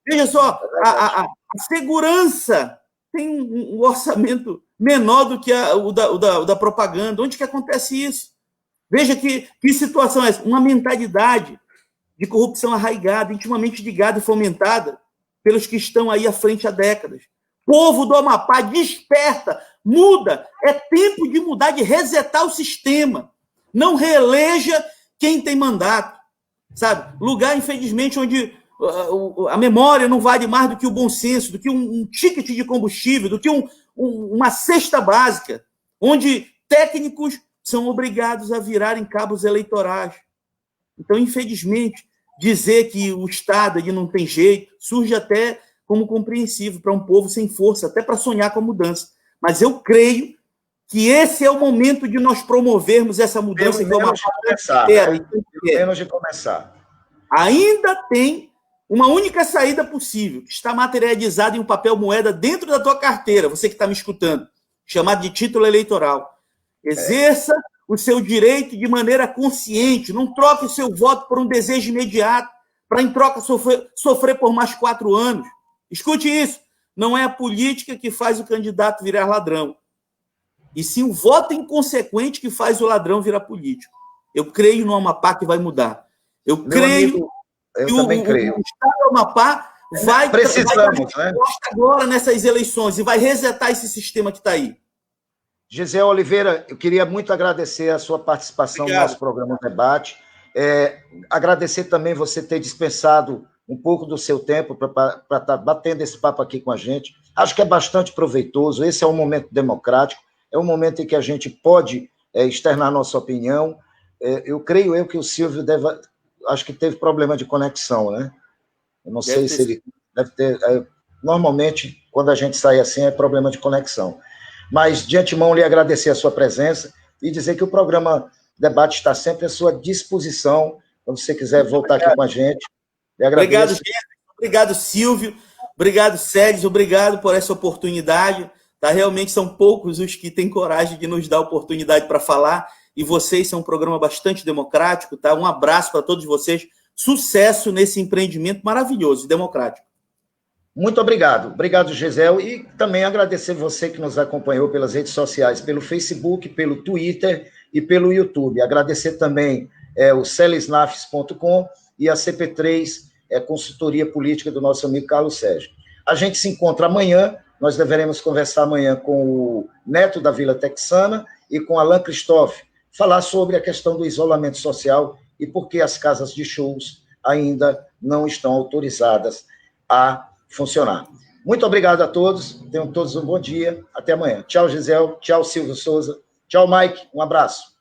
Speaker 3: Veja só, a segurança tem um orçamento menor do que o da propaganda. Onde que acontece isso? Veja que situação é essa. Uma mentalidade de corrupção arraigada, intimamente ligada e fomentada pelos que estão aí à frente há décadas. Povo do Amapá, desperta, muda. É tempo de mudar, de resetar o sistema. Não reeleja quem tem mandato. Sabe? Lugar, infelizmente, onde a memória não vale mais do que o bom senso, do que um ticket de combustível, do que uma cesta básica, onde técnicos são obrigados a virarem cabos eleitorais. Então, infelizmente, dizer que o Estado ele não tem jeito, surge até como compreensível para um povo sem força, até para sonhar com a mudança. Mas eu creio que esse é o momento de nós promovermos essa mudança.
Speaker 1: Menos de começar.
Speaker 3: Ainda tem uma única saída possível, que está materializada em um papel moeda dentro da tua carteira, você que está me escutando, chamado de título eleitoral. Exerça o seu direito de maneira consciente, não troque o seu voto por um desejo imediato, para em troca sofrer por mais 4 anos. Escute isso, não é a política que faz o candidato virar ladrão, e sim o voto inconsequente que faz o ladrão virar político. Eu creio no Amapá que vai mudar. Eu creio que o Estado do Amapá vai agora nessas eleições e vai resetar esse sistema que está aí.
Speaker 1: Gisele Oliveira, eu queria muito agradecer a sua participação no nosso programa Debate. Agradecer também você ter dispensado um pouco do seu tempo para estar batendo esse papo aqui com a gente. Acho que é bastante proveitoso. Esse é um momento democrático, é um momento em que a gente pode externar nossa opinião. Eu creio que o Silvio acho que teve problema de conexão, né? Eu não sei se ele deve ter... Normalmente, quando a gente sai assim, é problema de conexão. Mas, de antemão, lhe agradecer a sua presença e dizer que o programa Debate está sempre à sua disposição, quando você quiser voltar aqui com a gente.
Speaker 3: Obrigado, Gênesis. Obrigado, Silvio. Obrigado, Sérgio. Obrigado por essa oportunidade. Tá? Realmente são poucos os que têm coragem de nos dar oportunidade para falar, e vocês são um programa bastante democrático. Tá? Um abraço para todos vocês. Sucesso nesse empreendimento maravilhoso e democrático.
Speaker 1: Muito obrigado. Obrigado, Gisele. E também agradecer você que nos acompanhou pelas redes sociais, pelo Facebook, pelo Twitter e pelo YouTube. Agradecer também o celesnafs.com e a CP3, consultoria política do nosso amigo Carlos Sérgio. A gente se encontra amanhã. Nós deveremos conversar amanhã com o Neto da Vila Texana e com Alain Christophe, falar sobre a questão do isolamento social e por que as casas de shows ainda não estão autorizadas a funcionar. Muito obrigado a todos, tenham todos um bom dia, até amanhã. Tchau, Gisele, tchau, Silvio Souza, tchau, Mike, um abraço.